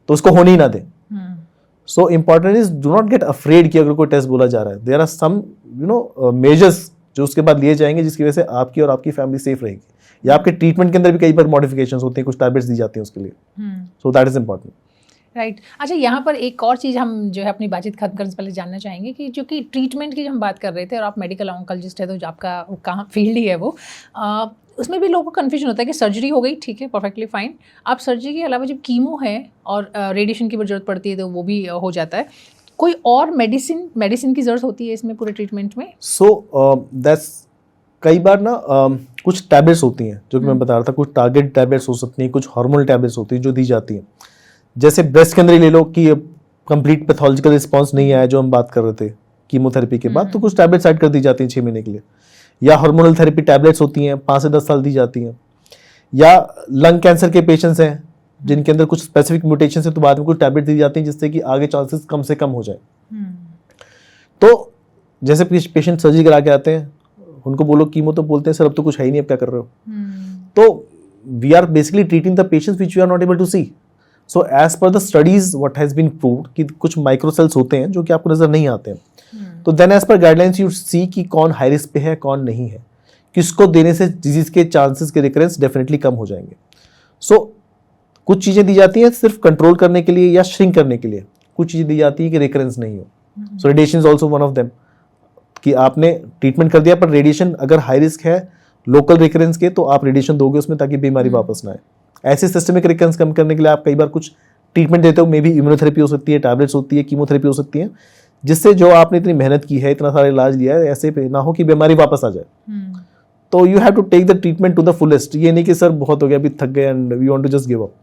तो उसको होने ही ना दे। So important is do not get afraid कि अगर कोई टेस्ट बोला जा रहा है, देयर आर सम मेजर्स जो उसके बाद लिए जाएंगे जिसकी वजह से आपकी और आपकी फैमिली सेफ रहेगी, या आपके ट्रीटमेंट के अंदर भी कई बार मॉडिफिकेशंस होते हैं, कुछ टैबलेट्स दी जाती हैं उसके लिए, सो दैट इज इंपॉर्टेंट। राइट अच्छा, यहाँ पर एक और चीज़ हम जो है अपनी बातचीत खत्म करने से पहले जानना चाहेंगे कि जो कि ट्रीटमेंट की हम बात कर रहे थे और आप मेडिकल ऑन्कोलॉजिस्ट है तो जो आपका कहाँ फील्ड ही है वो, उसमें भी लोगों को कन्फ्यूजन होता है कि सर्जरी हो गई, ठीक है, परफेक्टली फाइन, अब सर्जरी के अलावा जब कीमो है और रेडिएशन की जरूरत पड़ती है तो वो भी हो जाता है, कोई और मेडिसिन की ज़रूरत होती है इसमें पूरे ट्रीटमेंट में? सो दैट्स कई बार ना कुछ टैबलेट्स होती हैं जो कि मैं बता रहा था, कुछ टारगेट टैबलेट्स हो सकती हैं, कुछ हार्मोनल टैबलेट्स होती हैं जो दी जाती हैं। जैसे ब्रेस्ट के अंदर ही ले लो कि कंप्लीट पैथोलॉजिकल रिस्पांस नहीं आया जो हम बात कर रहे थे कीमोथेरेपी के बाद, तो कुछ टैबलेट्स ऐड कर दी जाती हैं 6 महीने के लिए, या हार्मोनल थेरेपी टैबलेट्स होती हैं 5 से 10 साल दी जाती हैं, या लंग कैंसर के पेशेंट्स हैं जिनके अंदर कुछ स्पेसिफिक म्यूटेशन है तो बाद में कुछ टैबलेट दी जाती हैं जिससे कि आगे चांसेस कम से कम हो जाए। तो जैसे पेशेंट सर्जरी करा के आते हैं, उनको बोलो कीमो, तो बोलते हैं सर अब तो कुछ है ही नहीं, अब क्या कर रहे हो? तो we are basically treating the patients which we are not able to see. So as per the studies what has been proved कि कुछ माइक्रोसेल्स होते हैं जो कि आपको नजर नहीं आते हैं, तो then as per guidelines you see कि कौन हाई रिस्क पे है कौन नहीं है, किसको देने से डिजीज के चांसेस के रिकरेंस डेफिनेटली कम हो जाएंगे। सो कुछ चीजें दी जाती हैं सिर्फ कंट्रोल करने के लिए या श्रिंक करने के लिए, कुछ चीजें दी जाती है कि रिकरेंस नहीं हो। So radiation is also one of them, कि आपने ट्रीटमेंट कर दिया पर रेडिएशन अगर हाई रिस्क है लोकल रिकरेंस के तो आप रेडिएशन दोगे उसमें ताकि बीमारी वापस ना आए। ऐसे सिस्टमिक रिकरेंस कम करने के लिए आप कई बार कुछ ट्रीटमेंट देते हो, मे बी इम्यूनोथेरेपी हो सकती है, टैबलेट्स होती है, कीमोथेरेपी हो सकती है, जिससे जो आपने इतनी मेहनत की है, इतना सारा इलाज लिया है, ऐसे पे ना हो कि बीमारी वापस आ जाए। तो you have to take the treatment to the fullest, ये नहीं कि सर बहुत हो गया अभी थक गए and we want to just give up.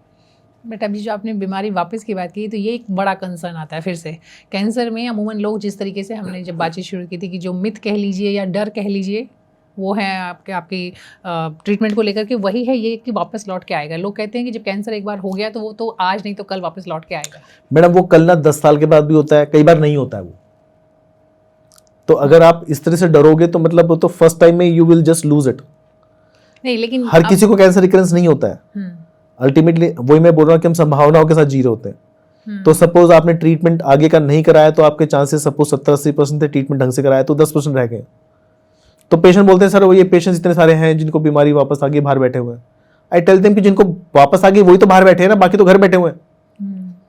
But अभी जो आपने बीमारी वापस की बात की तो ये एक बड़ा कंसर्न आता है फिर से कैंसर में। अमूमन लोग जिस तरीके से हमने जब बातचीत शुरू की थी कि जो मिथ कह लीजिए या डर कह लीजिए वो है आपकी ट्रीटमेंट को लेकर के, वही है ये कि वापस लौट के आएगा। लोग कहते हैं कि जब कैंसर एक बार हो गया तो वो तो आज नहीं तो कल वापस लौट के आएगा। मैडम वो कल ना 10 साल के बाद भी होता है, कई बार नहीं होता है वो। तो अगर आप इस तरह से डरोगे तो मतलब तो फर्स्ट टाइम में you will just lose it. नहीं लेकिन हर किसी को कैंसर रिकरेंस नहीं होता है। अल्टीमेटली वही मैं बोल रहा हूँ कि हम संभावनाओं के साथ जी रहे होते हैं। तो सपोज आपने ट्रीटमेंट आगे का नहीं कराया तो आपके चांसेस सपोज 70-80% थे, ट्रीटमेंट ढंग से कराया तो 10% रह गए। तो पेशेंट बोलते हैं सर वो ये पेशेंट्स इतने सारे हैं जिनको बीमारी वापस आ गई, बाहर बैठे हुए हैं। आई टेल देम कि जिनको वापस आ गई वही तो बाहर बैठे हैं ना, बाकी तो घर बैठे हुए हैं।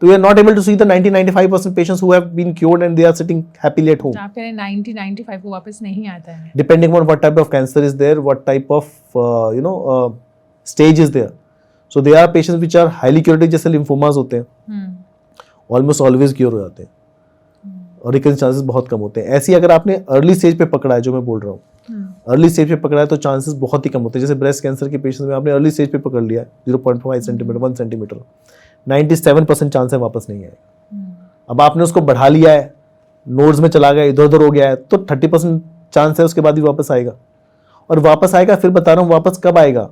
तो we are not able to see the 90-95% patients who have been cured and they are sitting happily at home. आप कह रहे हैं 90-95 को वापस नहीं आता है, depending on what type of cancer is there, what type of stage is there. So they are patients which are highly curative, जैसे लिम्फोमास होते हैं, ऑलमोस्ट ऑलवेज क्योर हो जाते हैं और रिकरेंस चांसेस बहुत कम होते हैं। ऐसी अगर आपने अर्ली स्टेज पे पकड़ा है, जो मैं बोल रहा हूँ अर्ली स्टेज पे पकड़ा है तो चांसेस बहुत ही कम होते हैं। जैसे ब्रेस्ट कैंसर के पेशेंट में आपने अर्ली स्टेज पे पकड़ लिया 0.5 सेंटीमीटर 1 सेंटीमीटर, 97% चांस है वापस नहीं आए। अब आपने उसको बढ़ा लिया है, नोड्स में चला गया, इधर उधर हो गया है, तो 30% चांस है उसके बाद भी वापस आएगा। और वापस आएगा, फिर बता रहा हूँ वापस कब आएगा।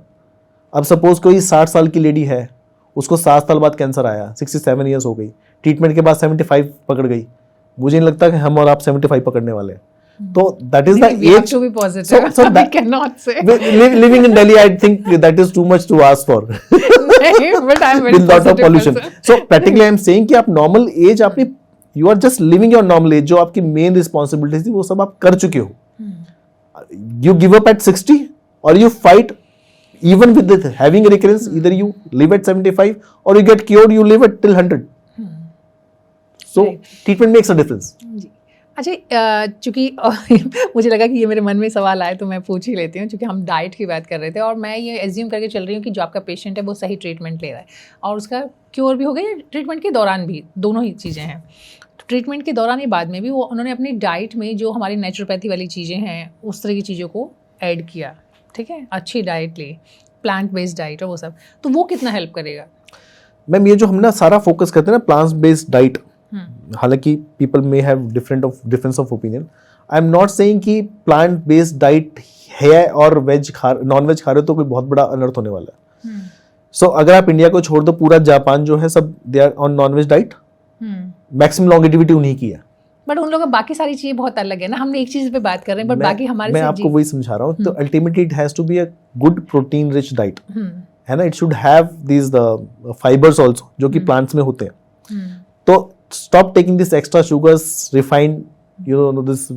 अब सपोज कोई 60 साल की लेडी है, उसको 7 साल बाद कैंसर आया, 67 ईयर्स हो गई, ट्रीटमेंट के बाद 75 पकड़ गई, मुझे नहीं लगता कि हम और आप 75 पकड़ने वाले हैं। तो that is the age to be positive. so we cannot say living in Delhi, I think that is too much to ask for but I'm very with lot of positive pollution person. so practically I am saying कि आप normal age आपने you are just living your normal age, जो आपकी main responsibilities थी वो सब आप कर चुके हो। You give up at 60 or you fight even with the having recurrence, either you live at 75 or you get cured, you live at till 100. So treatment makes a difference. अच्छा, चूंकि मुझे लगा कि ये मेरे मन में सवाल आए तो मैं पूछ ही लेती हूँ, क्योंकि हम डाइट की बात कर रहे थे और मैं ये एज्यूम करके चल रही हूँ कि जो आपका पेशेंट है वो सही ट्रीटमेंट ले रहा है और उसका क्योर भी हो गया, ट्रीटमेंट के दौरान भी, दोनों ही चीज़ें हैं। तो ट्रीटमेंट के दौरान ही बाद में भी वो उन्होंने अपनी डाइट में जो हमारी नेचुरोपैथी वाली चीज़ें हैं उस तरह की चीज़ों को ऐड किया, ठीक है, अच्छी डाइट ली, प्लांट बेस्ड डाइट और वो सब, तो वो कितना हेल्प करेगा? मैम ये जो हम ना सारा फोकस करते हैं ना प्लांट बेस्ड डाइट, हालांकि people may have difference of opinion, I am not saying कि प्लांट बेस्ड डाइट है और नॉन वेज खा रहे हो तो कोई बहुत बड़ा अनर्थ होने वाला है। सो अगर आप इंडिया को छोड़ दो, पूरा जापान जो है सब they are on non veg diet, maximum longevity उन्हीं की है। बट उन लोगों का बाकी सारी चीजें बहुत अलग है ना, हमने एक चीज पे बात कर रहे हैं बट बाकी हमारे मैं आपको वही समझा रहा हूँ। तो ultimately it has to be a good protein rich diet, है ना। It should have these the fibres also जो कि प्लांट्स में होते हैं। तो stop taking this extra sugars, refined you know this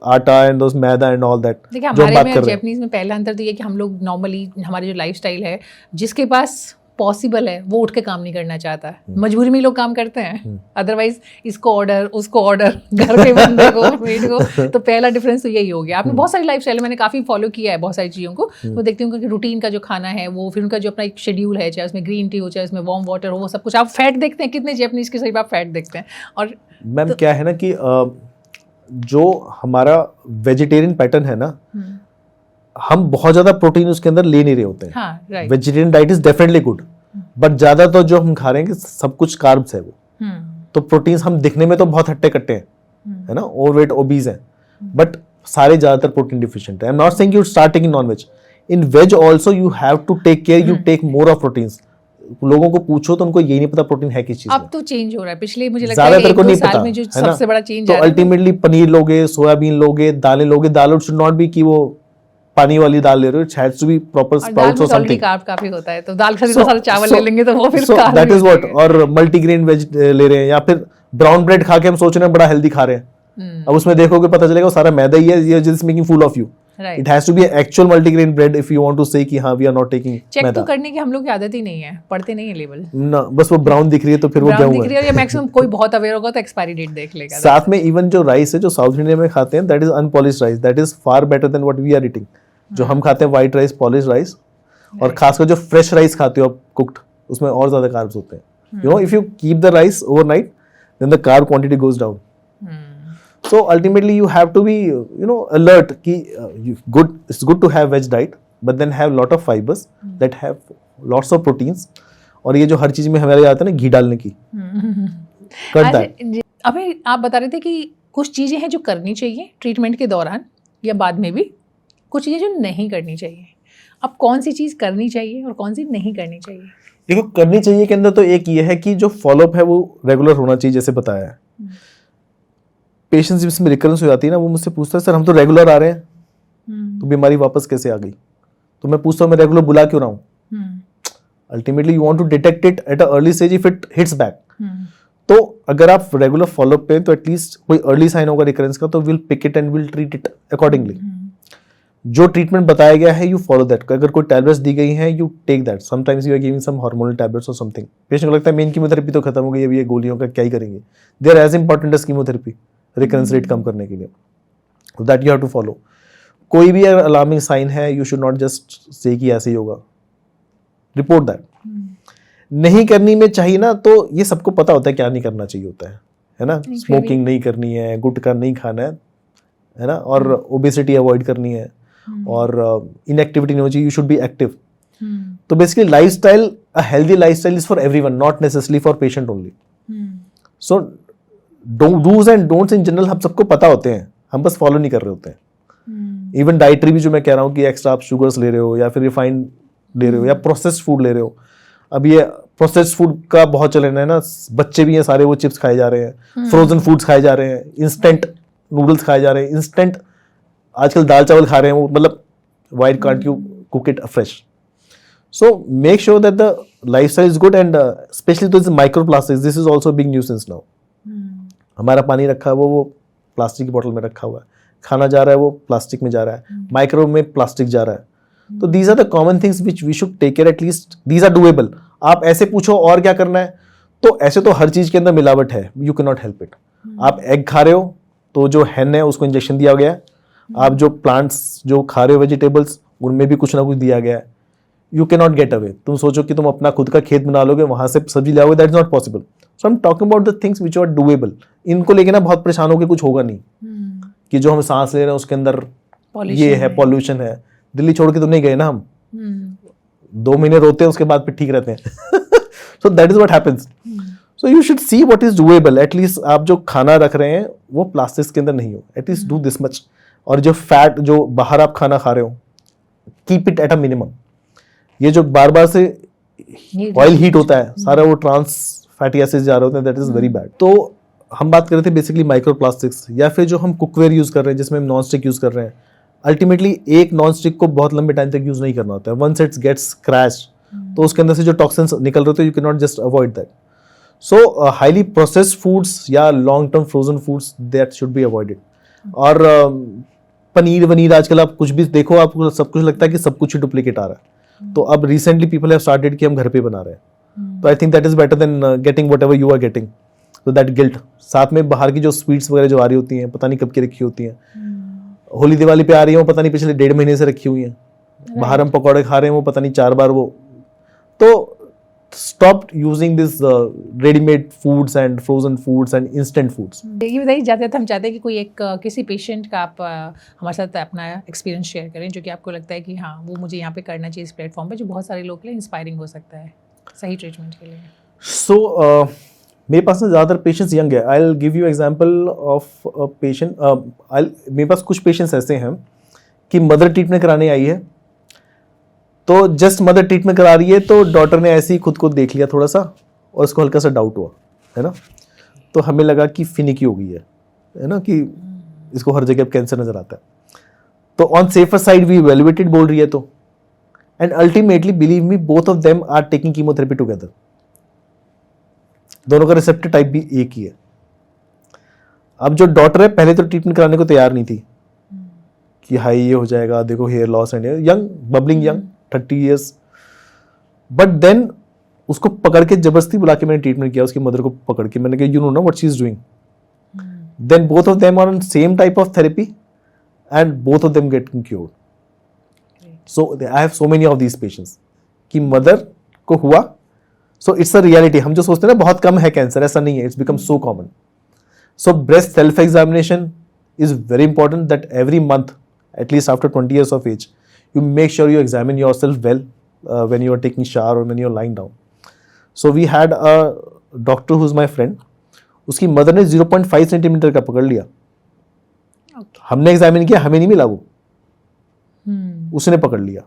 atta and those maida and all that. देखिए हमारे में और जापानीज में पहला अंतर तो ये कि हम लोग नॉर्मली हमारी जो लाइफस्टाइल है, जिसके पास पॉसिबल है वो उठ के काम नहीं करना चाहता है, मजबूरी में लोग काम करते हैं। अदरवाइज इसको ऑर्डर उसको ऑर्डर, घर पे बंदे को मेड को, तो पहला डिफरेंस तो यही हो गया। आपने बहुत सारी लाइफस्टाइल मैंने काफी फॉलो किया है बहुत सारी चीज़ों को, वो देखती हूँ कि रूटीन का जो खाना है वो, फिर उनका जो अपना एक शेड्यूल है, चाहे उसमें ग्रीन टी हो चाहे उसमें वार्म वाटर हो, वो सब कुछ। आप फैट देखते हैं कितने जापानीज के शरीर आप फैट देखते हैं। और मैम क्या है ना कि जो हमारा वेजिटेरियन पैटर्न है ना, हम बहुत ज्यादा प्रोटीन उसके अंदर ले नहीं रहे होते हैं। हाँ, right. Vegetarian diet is definitely good, but ज्यादा तो जो हम खा रहे हैं सब कुछ कार्ब्स है वो। तो प्रोटीन्स हम दिखने में तो बहुत हट्टे कट्टे हैं, है ना, ओवरवेट ओबीज हैं, बट सारे ज्यादातर प्रोटीन डिफिशिएंट है। I am not saying you start taking non veg, in veg also you have to take care, you take more of proteins. लोगों को पूछो तो उनको ये नहीं पता प्रोटीन है किस चीज में। अब तो चेंज हो रहा है, पिछले मुझे लगता है ज्यादातर को नहीं साल पता, में जो है ना? सबसे बड़ा चेंज तो अल्टीमेटली पनीर लोगे, सोयाबीन लोगे, दालें लोगे, दाल शुड नॉट बी कि वो पानी वाली दाल ले रहे हो, it has to be proper sprouts और समथिंग। कार्ब काफी होता है, तो दाल खरीदो सारे चावल ले लेंगे तो वो फिर कार्ब दैट इज व्हाट। और मल्टीग्रेन वेज ले रहे हैं, या फिर ब्राउन ब्रेड खा के हम सोच रहे हैं बड़ा हेल्दी खा रहे हैं। अब उसमें देखोगे पता चलेगा वो सारा मैदा ही है, ये just making fool of you. It has to be actual multigrain bread if you want to say कि हाँ we are not taking check तो करने की हम लोग की आदत ही नहीं है, पढ़ते नहीं है लेबल ना, बस वो ब्राउन दिख रही है तो फिर वो क्या हुआ है। या मैक्सिमम कोई बहुत अवेयर होगा तो एक्सपायरी डेट देख लेगा। साथ में इवन जो राइस है जो साउथ इंडिया में खाते हैं, that is unpolished rice, that is far better than what we are eating. जो हम खाते हैं व्हाइट राइस, पॉलिश राइस, और खासकर जो फ्रेश राइस खाते हो आप कुक्ड, उसमें और ज्यादा कार्ब्स होते हैं। You know if you keep the rice overnight then the carb quantity goes down. So ultimately you have to be alert कि it's good to have veg diet, but then have lot of fibers that have lots of proteins। और ये जो हर चीज में हमारे आता है ना घी डालने की, कर दैट। अभी आप बता रहे थे कि कुछ चीजें हैं जो करनी चाहिए ट्रीटमेंट के दौरान या बाद में भी, कुछ चीजें जो नहीं करनी चाहिए। अब कौन सी चीज करनी चाहिए और कौन सी नहीं करनी चाहिए? देखो करनी चाहिए के अंदर तो एक ये है कि जो फॉलोअप है वो रेगुलर होना चाहिए, जैसे बताया है। पेशेंट्स जिसमें रिकरेंस हो जाती है ना, वो मुझसे पूछता है सर हम तो रेगुलर आ रहे हैं तो बीमारी वापस कैसे आ गई? तो मैं पूछता हूँ मैं रेगुलर बुला क्यों रहा हूँ? Ultimately you want to detect it at a early stage if it hits back. तो अगर आप रेगुलर फॉलोअप पे तो एटलीस्ट कोई अर्ली साइन होगा रिकरेंस का, तो will pick it and will treat it accordingly. जो ट्रीटमेंट बताया गया है यू फॉलो दैट। अगर कोई टैबलेट्स दी गई हैं you take that. Sometimes you are giving some hormonal tablets और समथिंग, पेशेंट को लगता है मेन कीमोथेरेपी तो खत्म हो गई, अभी ये गोलियों का क्या ही करेंगे। They are as important as chemotherapy recurrence rate कम करने के लिए, that you have to follow. कोई भी अगर अलार्मिंग साइन है you should not just say कि ऐसे ही होगा, रिपोर्ट दैट। नहीं करनी में चाहिए ना, तो ये सबको पता होता है क्या नहीं करना चाहिए होता है ना। स्मोकिंग नहीं करनी है, गुटखा नहीं खाना है ना, और ओबेसिटी अवॉइड करनी है, और इनएक्टिविटी नहीं होनी चाहिए, यू शुड बी एक्टिव। तो basically lifestyle, a healthy lifestyle is for everyone, not necessarily for patient only. So dos and don'ts in general हम सबको पता होते हैं, हम बस फॉलो नहीं कर रहे होते हैं। इवन डाइटरी भी जो मैं कह रहा हूँ कि एक्स्ट्रा आप शुगर्स ले रहे हो या फिर रिफाइंड ले रहे हो या प्रोसेस्ड फूड ले रहे हो। अब ये प्रोसेस्ड फूड का बहुत चलन है ना, बच्चे भी हैं सारे वो चिप्स खाए जा रहे हैं, फ्रोजन फूड्स खाए जा रहे हैं, इंस्टेंट नूडल्स खाए जा रहे हैं, इंस्टेंट आजकल दाल चावल खा रहे हैं वो, मतलब why can't you cook it fresh? So make sure that the lifestyle is good, and specially this microplastics, this is also big nuisance now. हमारा पानी रखा है वो प्लास्टिक की बोतल में रखा हुआ है, खाना जा रहा है वो प्लास्टिक में जा रहा है, माइक्रो में प्लास्टिक जा रहा है। तो these are the common things which we should take care, at least these are doable. आप ऐसे पूछो और क्या करना है, तो ऐसे तो हर चीज के अंदर मिलावट है, you can not help it. आप एग खा रहे हो तो जो हैन है उसको इंजेक्शन दिया गया है, आप जो प्लांट्स जो खा रहे हो वेजिटेबल्स उनमें भी कुछ ना कुछ दिया गया है। You can not get away. तुम सोचो कि तुम अपना खुद का खेत बना लोगे, वहां से सब्जी लाओगे, that is not possible. So I am talking about the things which are doable. इनको लेके ना बहुत परेशान होकर कुछ होगा नहीं कि जो हम सांस ले रहे हैं उसके अंदर ये है, पॉल्यूशन है। दिल्ली छोड़ के तो नहीं गए ना हम, 2 महीने रोते हैं उसके बाद फिर ठीक रहते हैं। So that is what happens. So you should see what is doable. At least आप जो खाना रख रहे हैं वो प्लास्टिक के अंदर नहीं हो, एटलीस्ट डू दिस मच। और जो फैट जो बाहर आप खाना खा रहे हो keep it at a minimum. ये जो बार बार से ऑयल हीट होता है, सारा वो ट्रांस फैटी एसिड्स जा रहे होते हैं, दैट इज वेरी बैड। तो हम बात कर रहे थे बेसिकली माइक्रोप्लास्टिक्स, या फिर जो हम कुकवेयर यूज कर रहे हैं जिसमें हम नॉन स्टिक यूज कर रहे हैं, अल्टीमेटली एक नॉन स्टिक को बहुत लंबे टाइम तक यूज नहीं करना होता है। वंस इट्स गेट्स क्रैश तो उसके अंदर से जो टॉक्सिन्स निकल रहे होते हैं, you can not just avoid that. So highly processed foods या long term frozen foods, that should be avoided. और पनीर वनीर आजकल आप कुछ भी देखो, आपको सब कुछ लगता है कि सब कुछ ही डुप्लीकेट आ रहा है। तो अब रिसेंटली पीपल हैव स्टार्टेड कि हम घर पे बना रहे हैं। तो I think that is better than getting whatever you are getting. तो दैट गिल्ट, साथ में बाहर की जो स्वीट्स वगैरह जो आ रही होती हैं, पता नहीं कब की रखी होती हैं, होली दिवाली पे आ रही है वो पता नहीं पिछले 1.5 महीने से रखी हुई हैं, बाहर हम पकौड़े खा रहे हैं वो पता नहीं 4 बार वो। तो stop using this ready-made foods and frozen foods and instant foods. ये बताइए, जाते तो हम चाहते हैं कि कोई एक किसी पेशेंट का आप हमारे साथ अपना एक्सपीरियंस शेयर करें, जो कि आपको लगता है कि हाँ वो मुझे यहाँ पे करना चाहिए इस प्लेटफॉर्म पे, जो बहुत सारे लोग के लिए इंस्पायरिंग हो सकता है सही ट्रीटमेंट के लिए। So मेरे पास ना ज़्यादातर पेशेंट्स यंग है। I'll give you example of a patient. मेरे पास कुछ पेशेंट्स ऐसे हैं कि मदर ट्रीटमेंट कराने आई है, तो जस्ट मदर ट्रीटमेंट करा रही है तो डॉटर ने ऐसे ही खुद को देख लिया थोड़ा सा और उसको हल्का सा डाउट हुआ, है ना। तो हमें लगा कि फिनिकी हो गई है ना, कि इसको हर जगह कैंसर नजर आता है। तो on safer side we evaluated बोल रही है तो, and ultimately believe me both of them are taking chemotherapy together. दोनों का रिसेप्टर टाइप भी एक ही है। अब जो डॉटर है पहले तो ट्रीटमेंट कराने को तैयार नहीं थी कि हाई ये हो जाएगा, देखो hair loss and young bubbling young 30 years, but then उसको पकड़ के जबरदस्ती बुला के मैंने ट्रीटमेंट किया, उसकी मदर को पकड़ के मैंने कहा यू नो ना what she is doing. Then both of them are on same type of therapy and both of them getting cured. So I have so many of these patients कि मदर को हुआ। So it's a reality. हम जो सोचते हैं ना बहुत कम है कैंसर, ऐसा नहीं है, it's become so common. So breast self examination is very important that every month at least after 20 years of age you make sure you examine yourself well when you are taking shower or when you are lying down. So we had a doctor who's my friend, उसकी मदर ने 0.5 सेंटीमीटर का पकड़ लिया। हमने एग्जामिन किया, हमें नहीं मिला वो, उसने पकड़ लिया।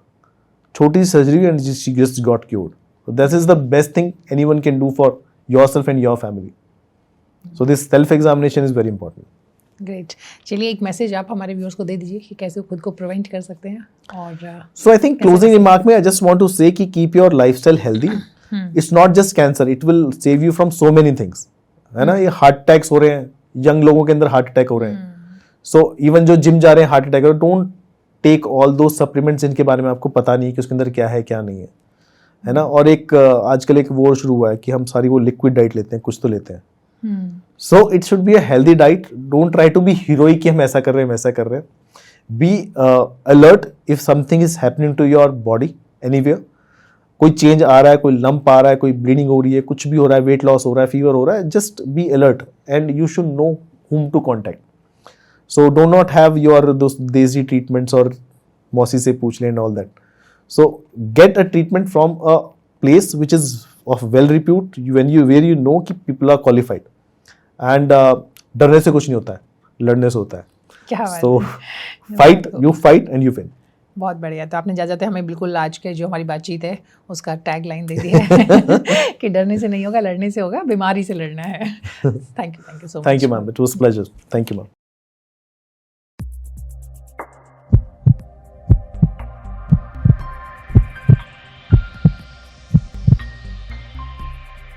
छोटी सी surgery and she just got cured. So this is the best thing anyone can do for yourself and your family. So this self examination is very important. Great. चलिए एक मैसेज आप हमारे व्यूअर्स को दे दीजिए कि कैसे खुद को प्रिवेंट कर सकते हैं। और सो आई थिंक क्लोजिंग रिमार्क में I just want to say कि keep your lifestyle healthy. It's not just cancer, it will save you from so many things, है ना। ये हार्ट अटैक्स हो रहे हैं, यंग लोगों के अंदर हार्ट अटैक हो रहे हैं। सो इवन जो जिम जा रहे हैं heart attack, don't take all those supplements जिनके बारे में आपको पता नहीं है कि उसके अंदर क्या है क्या नहीं है ना। और एक आजकल एक वो शुरू हुआ है कि हम सारी वो लिक्विड डाइट लेते हैं, कुछ तो लेते हैं। So it should be a healthy diet. Don't try to be heroic कि हम ऐसा कर रहे हैं वैसा कर रहे हैं. Be alert if something is happening to your body anywhere. कोई चेंज आ रहा है, कोई लंप आ रहा है, कोई ब्लीडिंग हो रही है, कुछ भी हो रहा है, वेट लॉस हो रहा है, फीवर हो रहा है, just be alert and you should know whom to contact. So do not have your those desi treatments or मौसी से पूछ लें and all that. So get a treatment from a place which is of well repute, where you know कि people are qualified. And डरने से कुछ नहीं होता है, लड़ने से होता है। क्या बात So है। fight, you fight and you win. बहुत बढ़िया। तो आपने जाते हमें बिल्कुल आज के जो हमारी बातचीत है उसका टैग लाइन दे दिया है कि डरने से नहीं होगा, लड़ने से होगा, बीमारी से लड़ना है। Thank you so much. Thank you, ma'am. It was a pleasure. Thank you, ma'am.